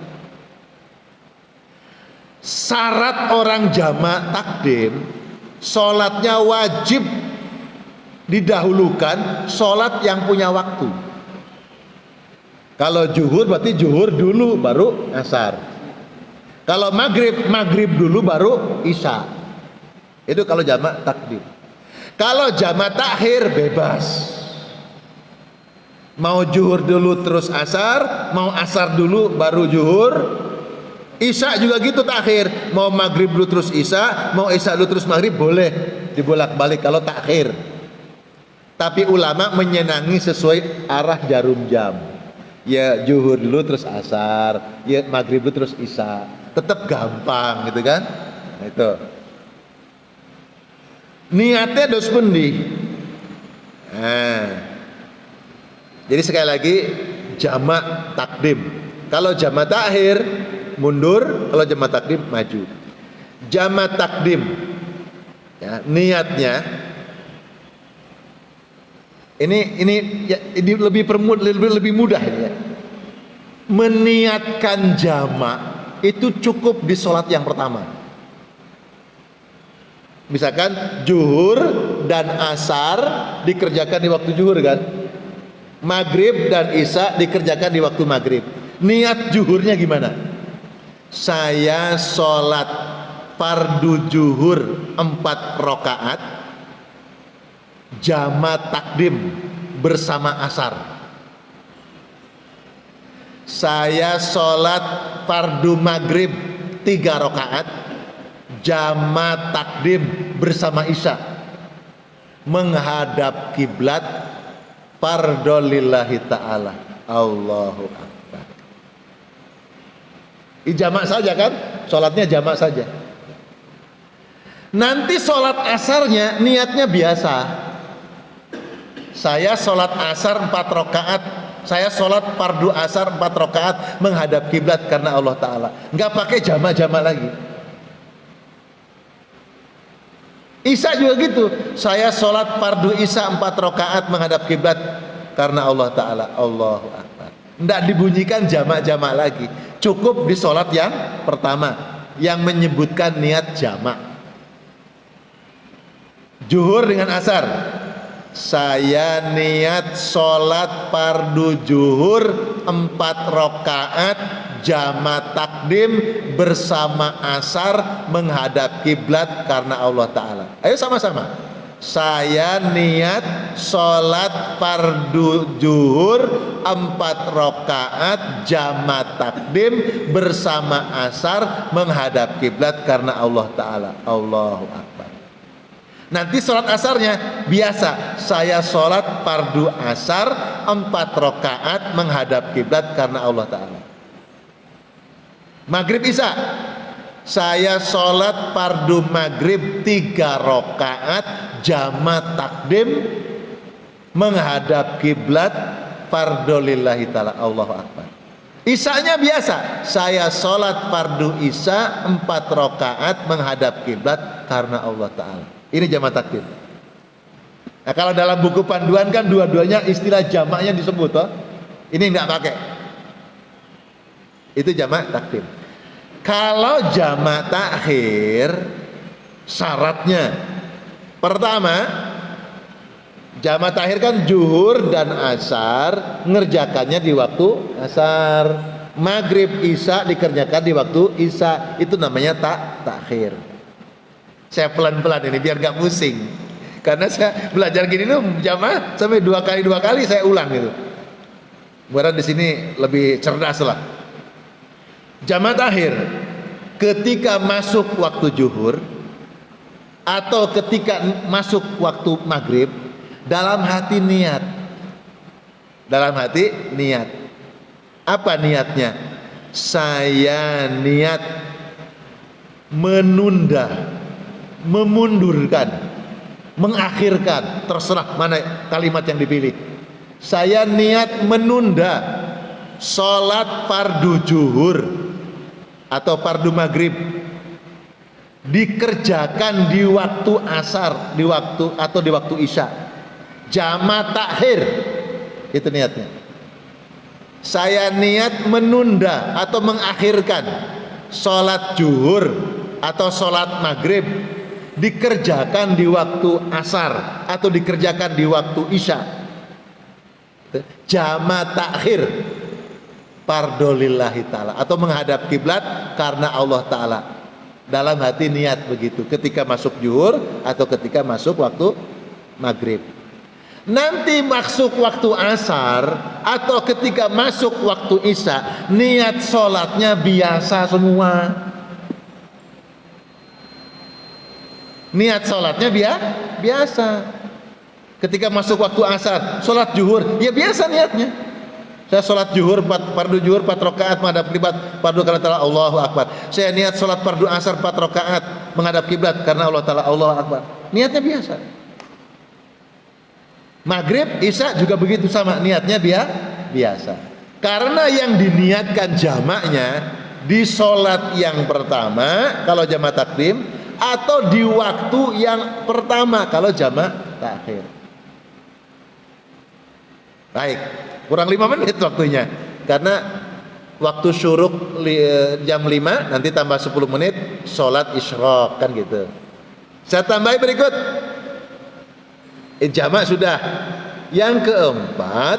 Syarat orang jamak takdim, sholatnya wajib didahulukan sholat yang punya waktu. Kalau zuhur berarti zuhur dulu baru asar. Kalau maghrib dulu baru isya. Itu kalau jamak takdim. Kalau jamak takhir bebas. Mau zuhur dulu terus asar, mau asar dulu baru zuhur. Isya juga gitu takhir. Mau maghrib dulu terus isya, mau isya dulu terus maghrib, boleh dibolak-balik kalau takhir. Tapi ulama menyenangi sesuai arah jarum jam. Ya zuhur dulu terus asar, ya maghrib dulu terus isya. Tetap gampang gitu kan? Nah, itu. Niatnya dos pundi. Nah. Jadi sekali lagi jamak takdim. Kalau jamak takhir mundur, kalau jamak takdim maju. Jamak takdim, ya, niatnya ini lebih mudah ini ya. Meniatkan jamak itu cukup di sholat yang pertama. Misalkan zuhur dan asar dikerjakan di waktu zuhur kan, maghrib dan isya dikerjakan di waktu maghrib. Niat zuhurnya gimana? Saya sholat fardu zuhur 4 rakaat jamak takdim bersama asar. Saya sholat fardu maghrib 3 rakaat jamak takdim bersama isya, menghadap kiblat fardhu lillahi ta'ala. Allahu akbar. Jamak saja kan, sholatnya jamak saja. Nanti sholat asarnya niatnya biasa. Saya sholat asar 4 rakaat, saya sholat fardu asar 4 rakaat menghadap kiblat karena Allah Ta'ala. Nggak pakai jamak-jamak lagi. Isya juga gitu, saya sholat fardu isya 4 rakaat menghadap kiblat karena Allah Ta'ala. Allahu Akbar. Nggak dibunyikan jamak-jamak lagi, cukup di sholat yang pertama yang menyebutkan niat jamak. Zuhur dengan asar, saya niat sholat fardu zuhur 4 rakaat jamak takdim bersama asar menghadap kiblat karena Allah Ta'ala. Ayo sama-sama. Saya niat sholat fardu zuhur 4 rakaat jamak takdim bersama asar menghadap kiblat karena Allah Ta'ala. Allahu Akbar. Nanti sholat asarnya biasa, saya sholat fardu asar 4 rakaat menghadap kiblat karena Allah Ta'ala. Maghrib isya, saya sholat fardu maghrib 3 rakaat jamak takdim menghadap kiblat fardhu lillahi ta'ala. Allahu Akbar. Isyanya biasa, saya sholat fardu isya 4 rakaat menghadap kiblat karena Allah Ta'ala. Ini jamak takdim. Nah, kalau dalam buku panduan kan dua-duanya istilah jamaknya disebut toh. Ini enggak pakai. Itu jamak takdim. Kalau jamak takhir, syaratnya pertama, jamak takhir kan zuhur dan asar ngerjakannya di waktu asar. Maghrib isya dikerjakan di waktu isya, itu namanya takhir. Saya pelan-pelan ini biar gak pusing, karena saya belajar gini tuh jamaah sampai dua kali saya ulang gitu. Buat di sini lebih cerdas lah. Jamaah takhir ketika masuk waktu zuhur atau ketika masuk waktu maghrib, dalam hati niat. Apa niatnya? Saya niat menunda, memundurkan, mengakhirkan, terserah mana kalimat yang dipilih. Saya niat menunda sholat fardu zuhur atau fardu maghrib, dikerjakan di waktu asar, di waktu isya, jamaah takhir. Itu niatnya. Saya niat menunda atau mengakhirkan sholat zuhur atau sholat maghrib, dikerjakan di waktu asar atau dikerjakan di waktu isya, jamaah takhir, fardholillahi ta'ala, atau menghadap kiblat karena Allah Ta'ala. Dalam hati niat begitu ketika masuk zuhur atau ketika masuk waktu maghrib. Nanti masuk waktu asar atau ketika masuk waktu isya, niat sholatnya biasa semua. Niat sholatnya biasa. Ketika masuk waktu asar, sholat zuhur, ya biasa niatnya. Saya sholat zuhur, fardu zuhur 4 rakaat menghadap kiblat fardu karena Ta'ala Allahu Akbar. Saya niat sholat fardu asar 4 rakaat menghadap kiblat karena Allah Ta'ala Allahu Akbar. Niatnya biasa. Maghrib, isya juga begitu sama, niatnya biasa. Karena yang diniatkan jamaknya di sholat yang pertama kalau jamaah takdim, atau di waktu yang pertama kalau jamaah takhir. Baik, kurang 5 menit waktunya, karena waktu syuruk jam 5, nanti tambah 10 menit sholat isyraq kan gitu. Saya tambahi berikut. Jamak sudah. Yang keempat,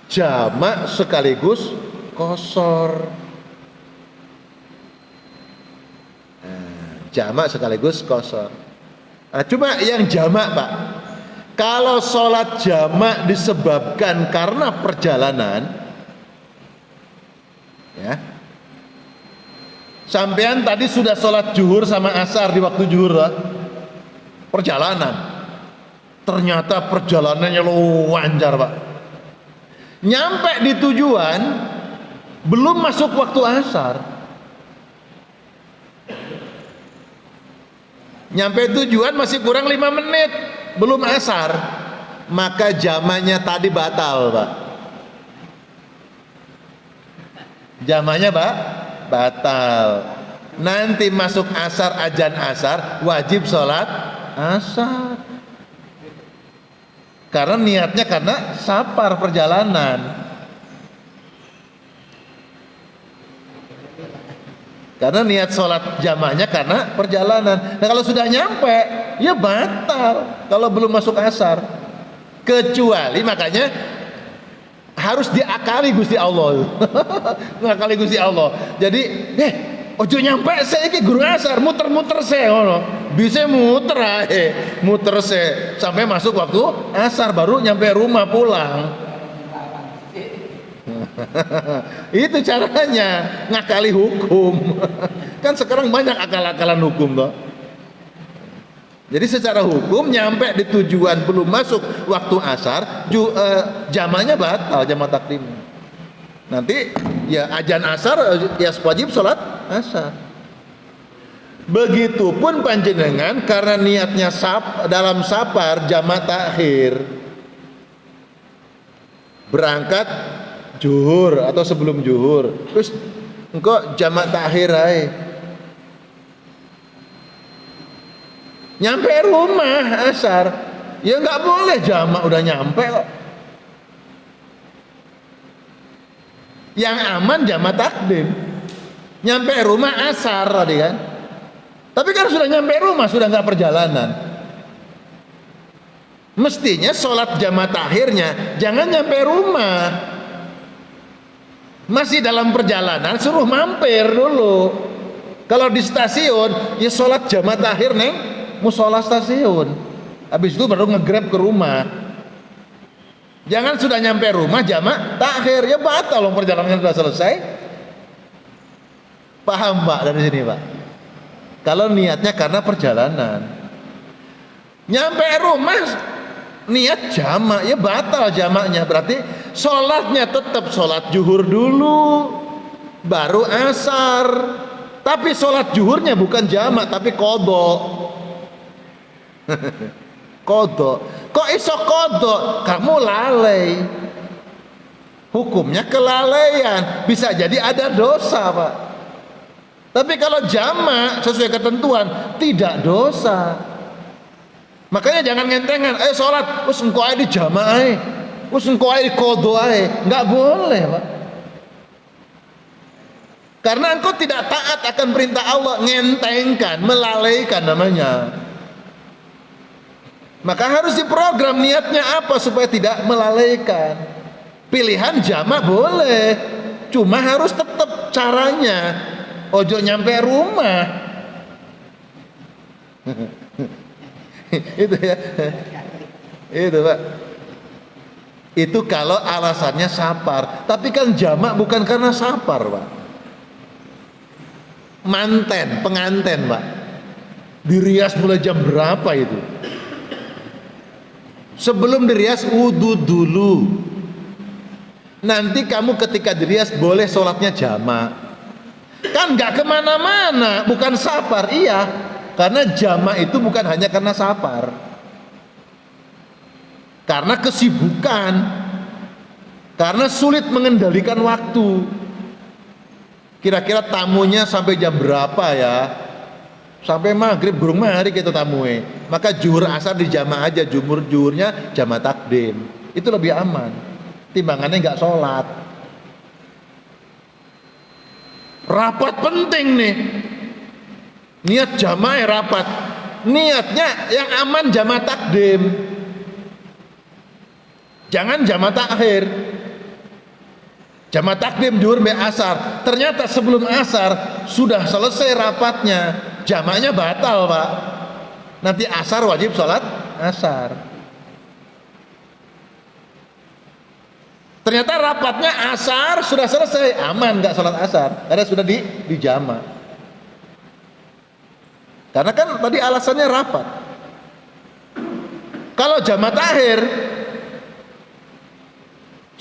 jamak sekaligus qashar. Jamak sekaligus qashar. Nah, cuma yang jamak, Pak, kalau sholat jamak disebabkan karena perjalanan, ya, sampean tadi sudah sholat zuhur sama asar di waktu zuhur, perjalanan, ternyata perjalanannya lancar, Pak. Nyampe di tujuan belum masuk waktu asar. Nyampe tujuan masih kurang 5 menit, belum asar. Maka jamannya tadi batal, Pak. Jamannya, Pak, batal. Nanti masuk asar, azan asar, wajib sholat asar. Karena niatnya karena safar, perjalanan. Karena niat sholat jamaahnya karena perjalanan. Nah, kalau sudah nyampe, ya batal kalau belum masuk asar. Kecuali, makanya harus diakali Gusti Allah. Ngakali Gusti Allah. Jadi, ojo nyampe saya iki guru asar, muter-muter saya ngono. Bisa muter ae, muter saya sampai masuk waktu asar baru nyampe rumah pulang. Itu caranya ngakali hukum. Kan sekarang banyak akal-akalan hukum toh. Jadi secara hukum nyampe di tujuan belum masuk waktu asar, jamaknya batal, jamaah takdim. Nanti ya azan asar ya wajib sholat asar. Begitupun panjenengan karena niatnya dalam safar jamaah takhir, berangkat zuhur atau sebelum zuhur, terus engkau jamaah takhir aja, nyampe rumah asar, ya nggak boleh jamaah udah nyampe kok. Yang aman jamaah takdim, nyampe rumah asar tadi kan. Tapi kan sudah nyampe rumah, sudah nggak perjalanan. Mestinya sholat jamaah takhirnya jangan nyampe rumah. Masih dalam perjalanan suruh mampir dulu. Kalau di stasiun ya sholat jamaah takhir neng musola stasiun, habis itu baru nge-grab ke rumah. Jangan sudah nyampe rumah jamaah takhir, ya batal loh, perjalanan sudah selesai. Paham Pak dari sini Pak? Kalau niatnya karena perjalanan, nyampe rumah niat jamak, ya batal jamaknya. Berarti sholatnya tetap sholat zuhur dulu baru asar, tapi sholat zuhurnya bukan jamak tapi kodok. Kodok. Kok iso kodok? Kamu lalai, hukumnya kelalaian, bisa jadi ada dosa Pak. Tapi kalau jamak sesuai ketentuan tidak dosa. Makanya jangan ngentengan, sholat, terus engkau aja di jamaah, terus engkau aja di kodok aja, nggak boleh Pak. Karena engkau tidak taat akan perintah Allah, ngentengkan, melalaikan namanya. Maka harus diprogram niatnya apa supaya tidak melalaikan. Pilihan jamak boleh, cuma harus tetap caranya. Ojo nyampe rumah. Itu ya. Itu Pak. Itu kalau alasannya sapar. Tapi kan jamak bukan karena sapar Pak. Manten, penganten Pak. Dirias mulai jam berapa itu? Sebelum dirias wudu dulu. Nanti kamu ketika dirias boleh sholatnya jamak. Kan nggak kemana-mana, bukan sapar. Iya, karena jamak itu bukan hanya karena sapar, karena kesibukan, karena sulit mengendalikan waktu. Kira-kira tamunya sampai jam berapa ya? Sampai maghrib burung mari kita tamunya. Maka zuhur asar di jamak aja, zuhurnya jamak takdim. Itu lebih aman. Timbangannya nggak sholat. Rapat penting nih. Niat jamaah rapat. Niatnya yang aman jamak takdim. Jangan jamak takhir. Jamak takdim zuhur be asar. Ternyata sebelum asar sudah selesai rapatnya. Jamaknya batal Pak. Nanti asar wajib sholat asar. Ternyata rapatnya asar sudah selesai, aman nggak sholat asar karena sudah di jamak. Karena kan tadi alasannya rapat. Kalau jamak takhir,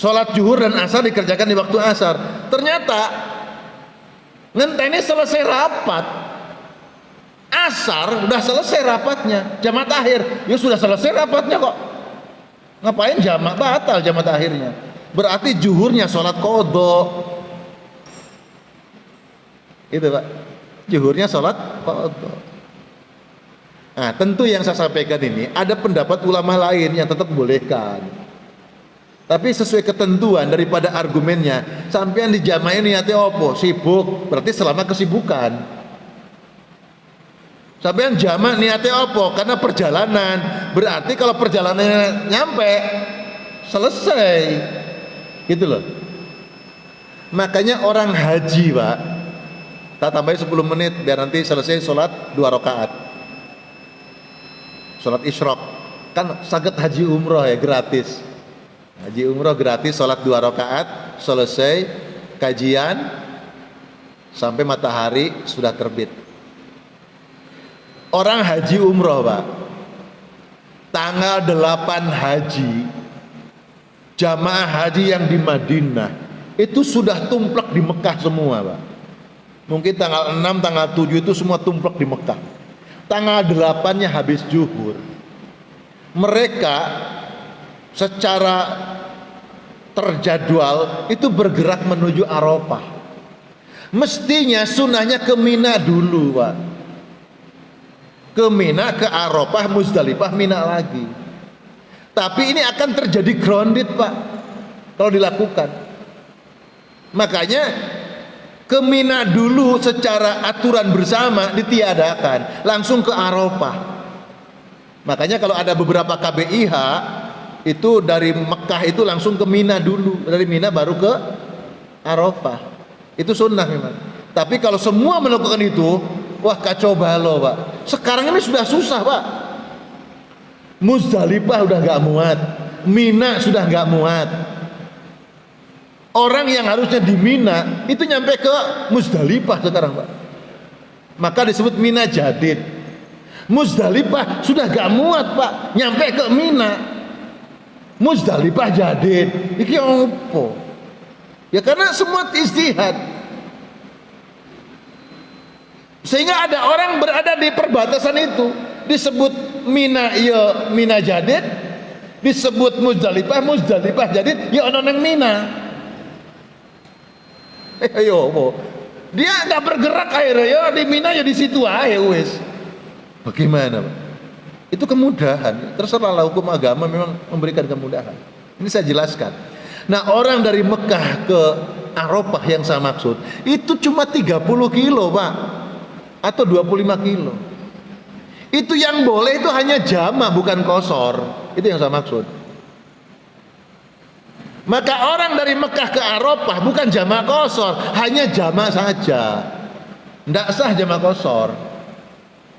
sholat zuhur dan asar dikerjakan di waktu asar. Ternyata ngenteni selesai rapat, asar udah selesai rapatnya, jamak takhir, ya sudah selesai rapatnya kok. Ngapain jamak, batal jamak takhirnya. Berarti zuhurnya sholat kodok. Itu Pak, zuhurnya sholat kodok. Nah tentu yang saya sampaikan ini ada pendapat ulama lain yang tetap bolehkan. Tapi sesuai ketentuan daripada argumennya. Sampean di jamaah ini niatnya apa? Sibuk, berarti selama kesibukan. Sampean jamaah niatnya apa? Karena perjalanan. Berarti kalau perjalanannya nyampe selesai. Gitu loh. Makanya orang haji Pak, tak tambahin 10 menit biar nanti selesai sholat 2 rakaat, sholat isyraq. Kan saged haji umroh ya, gratis. Haji umroh gratis, sholat 2 rakaat, selesai kajian sampai matahari sudah terbit. Orang haji umroh Pak, tanggal 8 haji, jamaah haji yang di Madinah itu sudah tumplek di Mekah semua Pak. Mungkin tanggal 6, tanggal 7 itu semua tumplek di Mekah. Tanggal 8-nya habis zuhur. Mereka secara terjadwal itu bergerak menuju Arafah. Mestinya sunahnya ke Mina dulu Pak. Ke Mina, ke Arafah, Muzdalifah, Mina lagi. Tapi ini akan terjadi grounded Pak kalau dilakukan. Makanya ke Mina dulu secara aturan bersama ditiadakan, langsung ke Arafah. Makanya kalau ada beberapa KBIH itu dari Mekah itu langsung ke Mina dulu, dari Mina baru ke Arafah. Itu sunnah memang. Tapi kalau semua melakukan itu, wah kacau balau Pak. Sekarang ini sudah susah Pak. Muzdalifah udah gak muat, Mina sudah gak muat. Orang yang harusnya di Mina itu nyampe ke Muzdalifah sekarang Pak. Maka disebut Mina Jadid. Muzdalifah sudah gak muat Pak, nyampe ke Mina. Muzdalifah Jadid. Iki opo? Ya karena semua istihad. Sehingga ada orang berada di perbatasan itu, disebut Mina ya Mina Jadid, disebut Muzdalifah Jadid, ya ono nang Mina. Ayo, dia nggak bergerak akhirnya ya di Mina ya di situ aja wes. Bagaimana Pak? Itu kemudahan. Terserahlah, hukum agama memang memberikan kemudahan. Ini saya jelaskan. Nah orang dari Mekah ke Arafah yang saya maksud itu cuma 30 kilo Pak, atau 25 kilo. Itu yang boleh itu hanya jama bukan qashar. Itu yang saya maksud. Maka orang dari Mekah ke Arafah bukan jama qashar, hanya jama saja. Tidak sah jama qashar,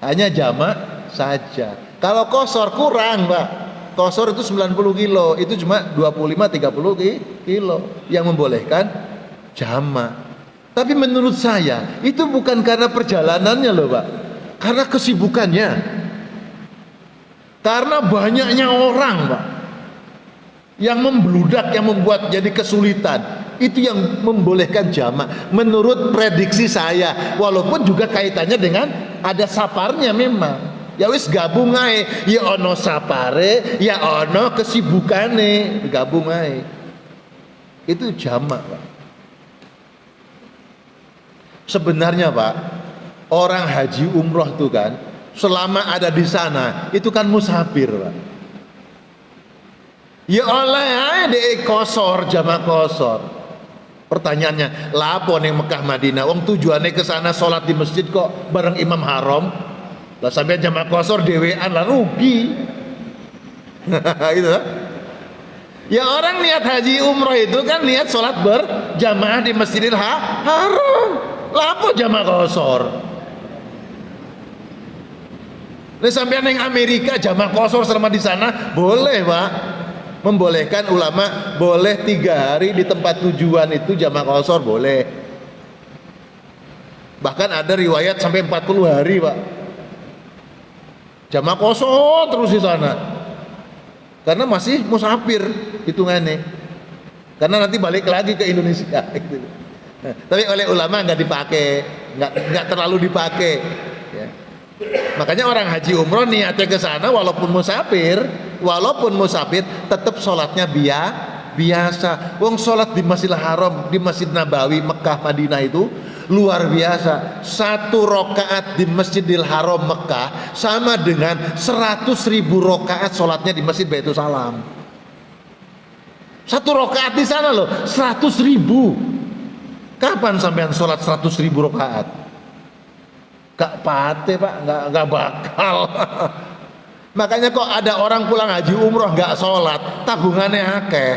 hanya jama saja. Kalau qashar kurang Pak. Qashar itu 90 kilo, itu cuma 25-30 kilo yang membolehkan jama. Tapi menurut saya itu bukan karena perjalanannya loh Pak, karena kesibukannya, karena banyaknya orang Pak yang membludak, yang membuat jadi kesulitan. Itu yang membolehkan jama menurut prediksi saya, walaupun juga kaitannya dengan ada saparnya memang. Ya wis gabung ae, ya ono sapare, ya ono kesibukane, gabung ae. Itu jamak Pak. Sebenarnya Pak, orang haji umroh itu kan selama ada di sana itu kan musafir Pak. Ya oleh ae de qashar, jamak qashar. Pertanyaannya, lapo ning Mekah Madinah wong tujuane ke sana salat di masjid kok bareng Imam Haram? Lah sampai jamaah qashar dhewean lah rugi. Gitu kan? Ya orang niat haji umroh itu kan niat sholat berjamaah di Masjidil Haram. Lah apa jamaah qashar? Lah sampai neng Amerika jamaah qashar selama di sana boleh Pak. Membolehkan ulama boleh 3 hari di tempat tujuan itu jamaah qashar boleh. Bahkan ada riwayat sampai 40 hari Pak. Jamaah qashar terus di sana. Karena masih musafir hitungannya. Karena nanti balik lagi ke Indonesia gitu. Nah, tapi oleh ulama nggak dipakai, nggak terlalu dipakai. Ya. Makanya orang haji umroh niatnya ke sana walaupun musafir tetap sholatnya biasa. Wong sholat di Masjidil Haram, di Masjid Nabawi, Mekah, Madinah itu luar biasa. 1 rakaat di Masjidil Haram Mekah sama dengan 100.000 rakaat sholatnya di Masjid Baitul Salam. 1 rakaat di sana loh 100.000. Kapan sampean sholat 100.000 rakaat? Gak pate Pak, gak bakal. Makanya kok ada orang pulang haji umroh gak sholat, tabungannya akeh.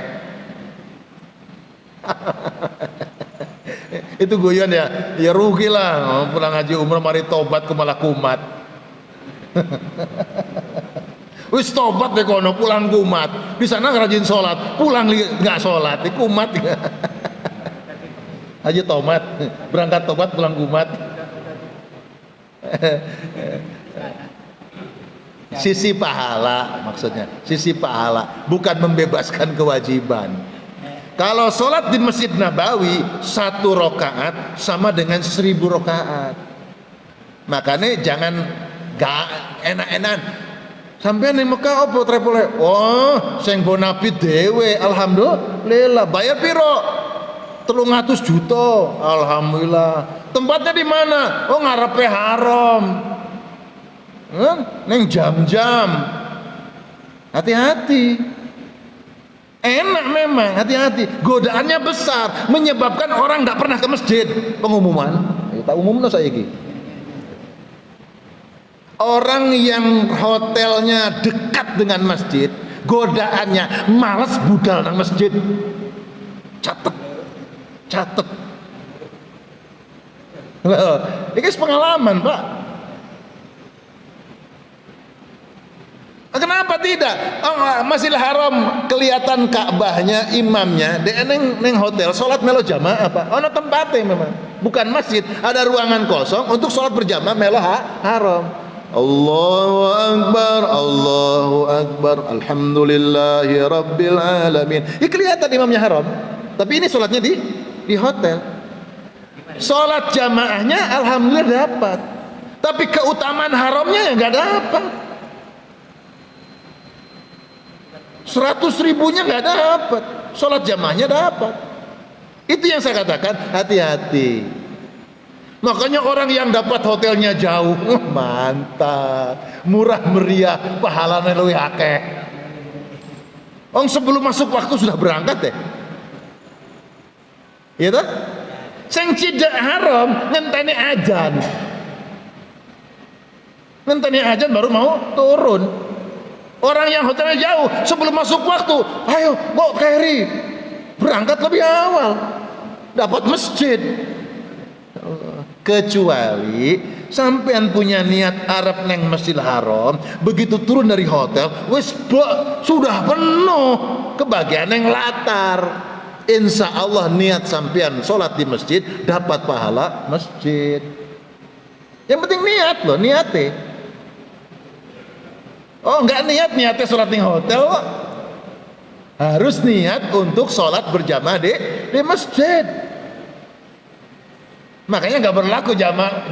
Itu guyon ya rugi lah. Pulang haji umroh mari tobat ke malah kumat. Wis tobat deh kono pulang kumat. Di sana rajin sholat, pulang nggak sholat, kumat. Haji tomat, berangkat tobat pulang kumat. Sisi pahala maksudnya, sisi pahala, bukan membebaskan kewajiban. Kalau sholat di Masjid Nabawi 1 rakaat sama dengan 1000 rakaat. Makanya jangan gak enak-enakan. Sampai nih Mekah apa trepole? Oh, sing bonapi dewe, alhamdulillah. Bayar piro? 300 juta, alhamdulillah. Tempatnya di mana? Oh, ngarepe haram. Neng jam-jam. Hati-hati. Enak memang, hati-hati. Godaannya besar, menyebabkan orang tidak pernah ke masjid. Pengumuman, tak umumno saiki. Orang yang hotelnya dekat dengan masjid, godaannya malas budal nang masjid. Catet. Catet. Loh, ini pengalaman Pak. Kenapa tidak? Masjidil Haram kelihatan Ka'bahnya, imamnya, neng hotel sholat melo jamaah apa? Ono tempatnya memang, bukan masjid. Ada ruangan kosong untuk sholat berjamaah melo haram. Allahu Akbar, Allahu Akbar, Alhamdulillahi Rabbil Alamin. Ini kelihatan imamnya haram, tapi ini sholatnya di hotel. Sholat jamaahnya alhamdulillah dapat, tapi keutamaan haramnya ya nggak dapat. 100.000-nya nggak dapat, sholat jamaahnya dapat. Itu yang saya katakan, hati-hati. Makanya orang yang dapat hotelnya jauh, mantap, murah meriah, pahalanya lebih akeh. Orang sebelum masuk waktu sudah berangkat ya, iya toh? Sing tidak haram ngenteni ajan baru mau turun. Orang yang hotelnya jauh sebelum masuk waktu, ayo bawa KRI, berangkat lebih awal, dapat masjid. Kecuali sampean punya niat Arab neng Masjidil Haram, begitu turun dari hotel, wis sudah penuh, kebagian yang latar. Insya Allah niat sampean sholat di masjid dapat pahala masjid. Yang penting niat loh, niatnya. Oh enggak niatnya sholat di hotel, harus niat untuk sholat berjamaah di masjid. Makanya nggak berlaku jamaah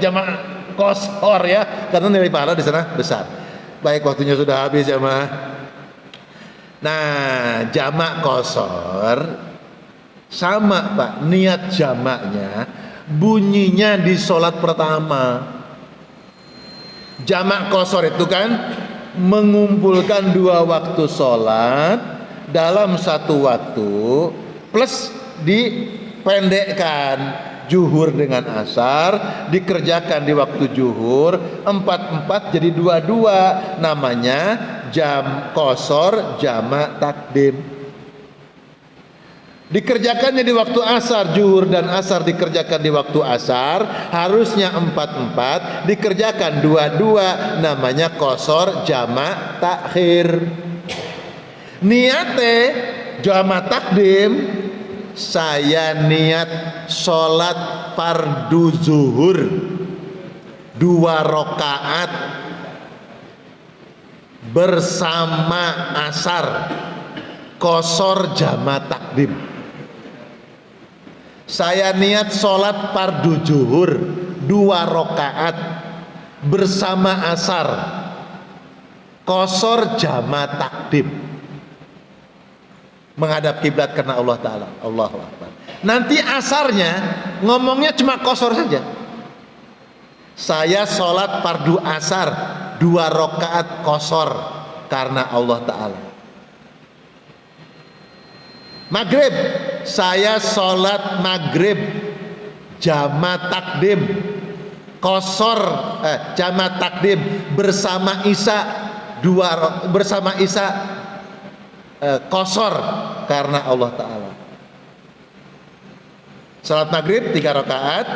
qashar ya, karena nilai pahala di sana besar. Baik, waktunya sudah habis jamaah. Nah, jamaah qashar sama Pak, niat jamaknya bunyinya di sholat pertama. Jamaah qashar itu kan mengumpulkan dua waktu sholat dalam satu waktu, plus dipendekkan zuhur dengan asar, dikerjakan di waktu zuhur, 4 jadi 2, namanya jam qashar jamak takdim. Dikerjakannya di waktu asar, zuhur dan asar dikerjakan di waktu asar, harusnya 4, dikerjakan 2, namanya qashar jamak takhir. Niate jamak takdim, saya niat sholat fardu zuhur 2 rakaat bersama asar, qashar jamak takdim. Saya niat sholat fardu zuhur 2 rakaat bersama asar, qashar jamak takdim. Menghadap kiblat karena Allah Ta'ala. Allahu Akbar. Nanti asarnya ngomongnya cuma qashar saja. Saya sholat fardu asar 2 rakaat qashar karena Allah Ta'ala. Maghrib, saya sholat maghrib jamak takdim qashar, jamak takdim bersama isya qashar karena Allah Ta'ala. Salat maghrib 3 rakaat,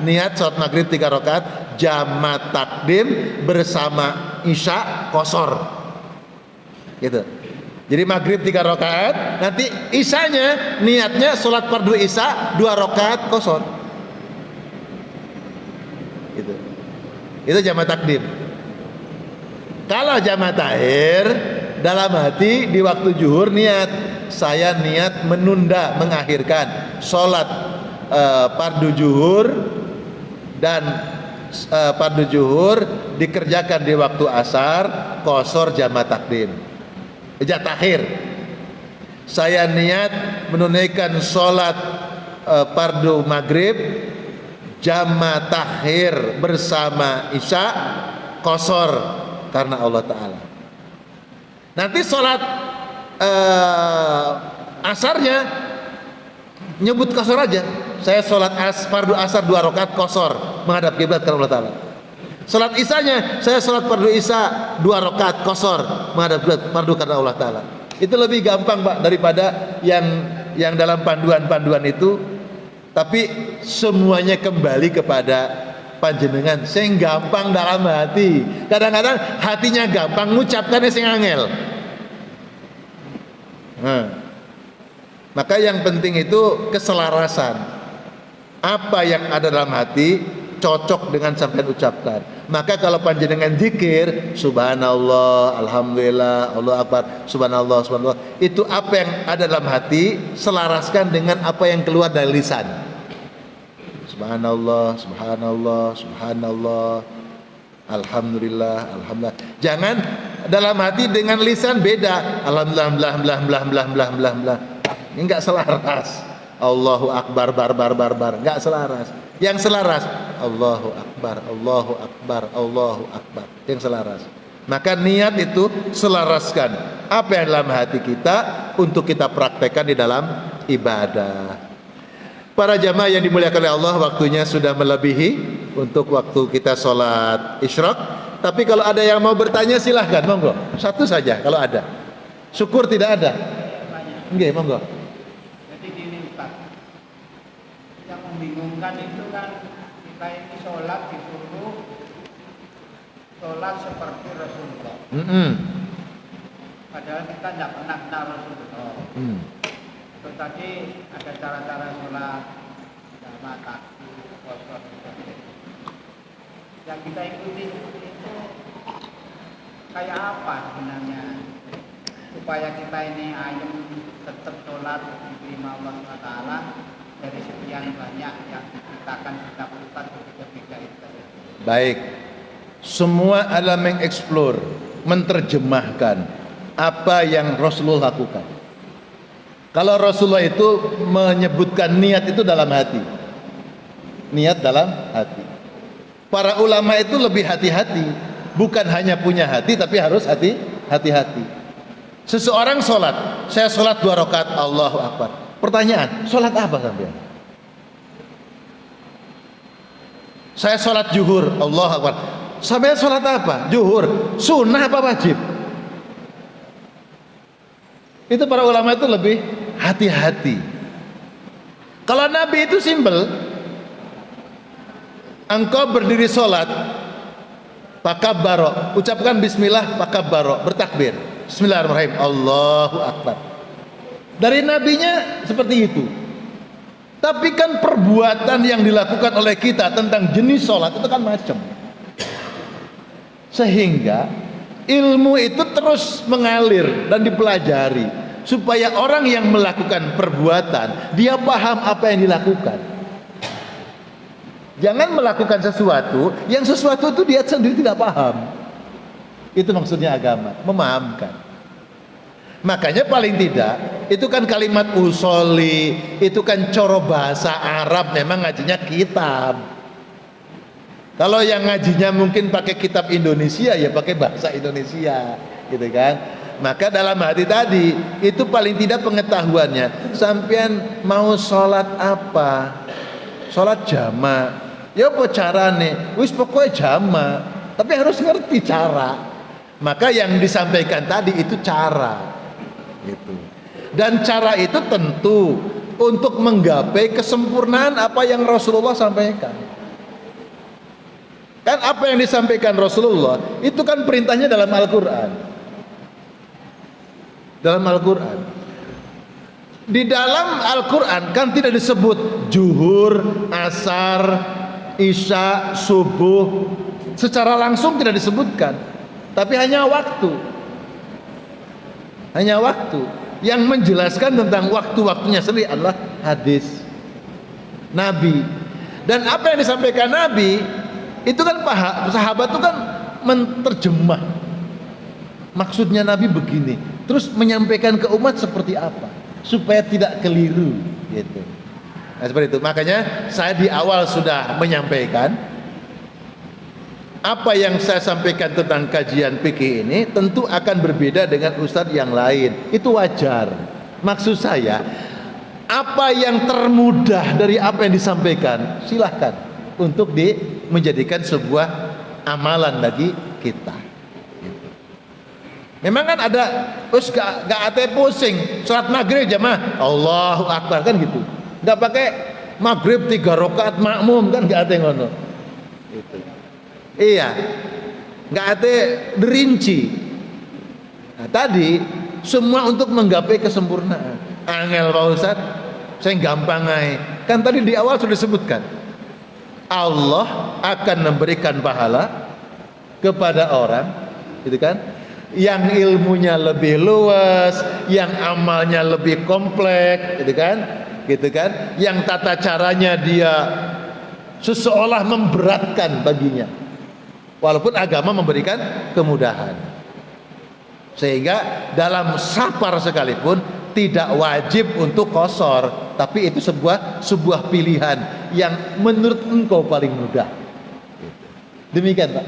niat salat maghrib 3 rakaat jamak takdim bersama isya qashar gitu. Jadi maghrib 3 rakaat, nanti isyanya niatnya salat fardu isya 2 rakaat qashar gitu. Itu jamak takdim. Kalau jamak takhir, dalam hati di waktu zuhur niat, saya niat menunda, mengakhirkan sholat fardu zuhur dan fardu zuhur dikerjakan di waktu asar, qashar jamak takdim, takhir. Saya niat menunaikan sholat fardu maghrib jamak takhir bersama isya qashar karena Allah Ta'ala. Nanti sholat asarnya nyebut qashar aja. Saya sholat fardu asar 2 rakaat qashar menghadap kiblat karena Allah Ta'ala. Sholat isyanya, saya sholat fardu isya 2 rakaat qashar menghadap kiblat fardu karena Allah Ta'ala. Itu lebih gampang Pak daripada yang dalam panduan-panduan itu Tapi semuanya kembali kepada panjenengan. Sing gampang dalam hati. Kadang-kadang hatinya gampang, ngucapkannya sing angel. Maka yang penting itu keselarasan. Apa yang ada dalam hati cocok dengan sampean ucapkan. Maka kalau panjenengan zikir, subhanallah, alhamdulillah, Allahu akbar, subhanallah, subhanallah, itu apa yang ada dalam hati selaraskan dengan apa yang keluar dari lisan. Subhanallah, subhanallah, subhanallah, alhamdulillah, alhamdulillah. Jangan dalam hati dengan lisan beda. Alhamdulillah, alhamdulillah. Ini enggak selaras. Allahu akbar, bar, enggak selaras. Yang selaras Allahu akbar, Allahu akbar, Allahu akbar. Yang selaras. Maka niat itu selaraskan apa yang dalam hati kita untuk kita praktekkan di dalam ibadah. Para jamaah yang dimuliakan oleh Allah, waktunya sudah melebihi untuk waktu kita sholat isyraq. Tapi kalau ada yang mau bertanya silahkan, monggo. Satu saja kalau ada. Syukur tidak ada. Nggih, monggo. Jadi gini Ustaz, yang membingungkan itu kan kita ini sholat disuruh sholat seperti Rasulullah. Padahal kita tidak pernah kenal Rasulullah. Terus tadi ada cara-cara sholat sama kaki, kosong, yang kita ikuti itu kayak apa sebenarnya supaya kita ini ayam tetap sholat diterima Allah SWT dari sekian banyak yang diceritakan kitab Ustaz berbeda-beda itu. Baik, semua adalah mengeksplor, menerjemahkan apa yang Rasulullah lakukan. Kalau Rasulullah itu menyebutkan niat itu dalam hati, niat dalam hati. Para ulama itu lebih hati-hati, bukan hanya punya hati tapi harus hati-hati. Seseorang sholat, saya sholat 2 rakaat, Allahu akbar. Pertanyaan, sholat apa sampean? Saya sholat zuhur, Allahu akbar. Sampean sholat apa? Zuhur, sunnah apa wajib? Itu para ulama itu lebih hati-hati. Kalau Nabi itu simpel, engkau berdiri sholat, pakabbaro, ucapkan bismillah, pakabbaro, bertakbir, bismillahirrahmanirrahim, Allahu akbar. Dari nabinya seperti itu. Tapi kan perbuatan yang dilakukan oleh kita tentang jenis sholat itu kan macam. Sehingga ilmu itu terus mengalir dan dipelajari supaya orang yang melakukan perbuatan dia paham apa yang dilakukan. Jangan melakukan sesuatu yang sesuatu itu dia sendiri tidak paham. Itu maksudnya agama, memahamkan. Makanya paling tidak itu kan kalimat usoli, itu kan coro bahasa Arab, memang ngajinya kitab. Kalau yang ngajinya mungkin pakai kitab Indonesia ya pakai bahasa Indonesia, gitu kan. Maka dalam hati tadi itu paling tidak pengetahuannya. Sampean mau sholat apa? Sholat jama. Ya apa carane? Wis pokoknya jama. Tapi harus ngerti cara. Maka yang disampaikan tadi itu cara, gitu. Dan cara itu tentu untuk menggapai kesempurnaan apa yang Rasulullah sampaikan. Kan apa yang disampaikan Rasulullah itu kan perintahnya dalam Al-Quran. Dalam Al-Quran. Di dalam Al-Quran kan tidak disebut zuhur, asar, isya, subuh secara langsung tidak disebutkan. Tapi hanya waktu. Hanya waktu. Yang menjelaskan tentang waktu-waktunya sendiri adalah hadis Nabi. Dan apa yang disampaikan Nabi itu kan sahabat itu kan menerjemah. Maksudnya Nabi begini, terus menyampaikan ke umat seperti apa supaya tidak keliru, gitu. Nah, seperti itu. Makanya saya di awal sudah menyampaikan apa yang saya sampaikan tentang kajian fikih ini tentu akan berbeda dengan ustadz yang lain. Itu wajar. Maksud saya, apa yang termudah dari apa yang disampaikan silahkan untuk menjadikan sebuah amalan bagi kita. Memang kan ada gak ate pusing sholat maghrib jamaah Allahu akbar kan gitu, nggak pakai maghrib 3 rakaat makmum kan gak ate ngono. Itu. Iya. Gak ate derinci. Nah, tadi semua untuk menggapai kesempurnaan. Angel Pak Ustaz, saya gampang aja. Kan tadi di awal sudah disebutkan. Allah akan memberikan pahala kepada orang, gitu kan? Yang ilmunya lebih luas, yang amalnya lebih kompleks, gitu kan? Gitu kan? Yang tata caranya dia seseolah memberatkan baginya. Walaupun agama memberikan kemudahan. Sehingga dalam safar sekalipun tidak wajib untuk qashar, tapi itu sebuah pilihan yang menurut engkau paling mudah. Demikian, Pak.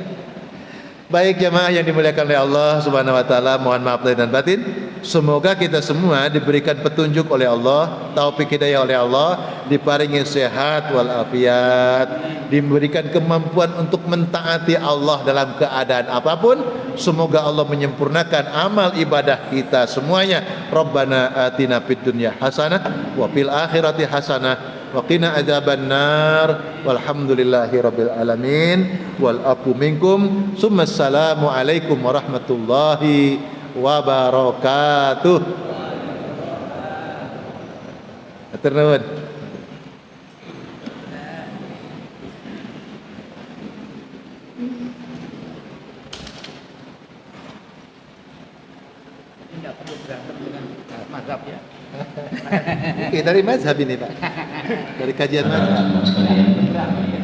Baik jemaah yang dimuliakan oleh Allah Subhanahu wa taala, mohon maaf lahir dan batin. Semoga kita semua diberikan petunjuk oleh Allah, taufik hidayah oleh Allah, diparingi sehat wal afiat, diberikan kemampuan untuk mentaati Allah dalam keadaan apapun. Semoga Allah menyempurnakan amal ibadah kita semuanya. Rabbana atina fid dunya hasanah wa fil akhirati hasanah wa qina adzabannar walhamdulillahi rabbil alamin wal afu minkum summa assalamu alaikum warahmatullahi wabarakatuh. Hatur nuwun. Tidak perlu berantem dengan mazhab ya. Oke, dari mazhab ini Pak. Dari kajian mazhab.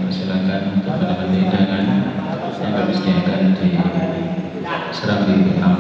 Silakan untuk menandatangan yang kami sediakan di Serambi Utama.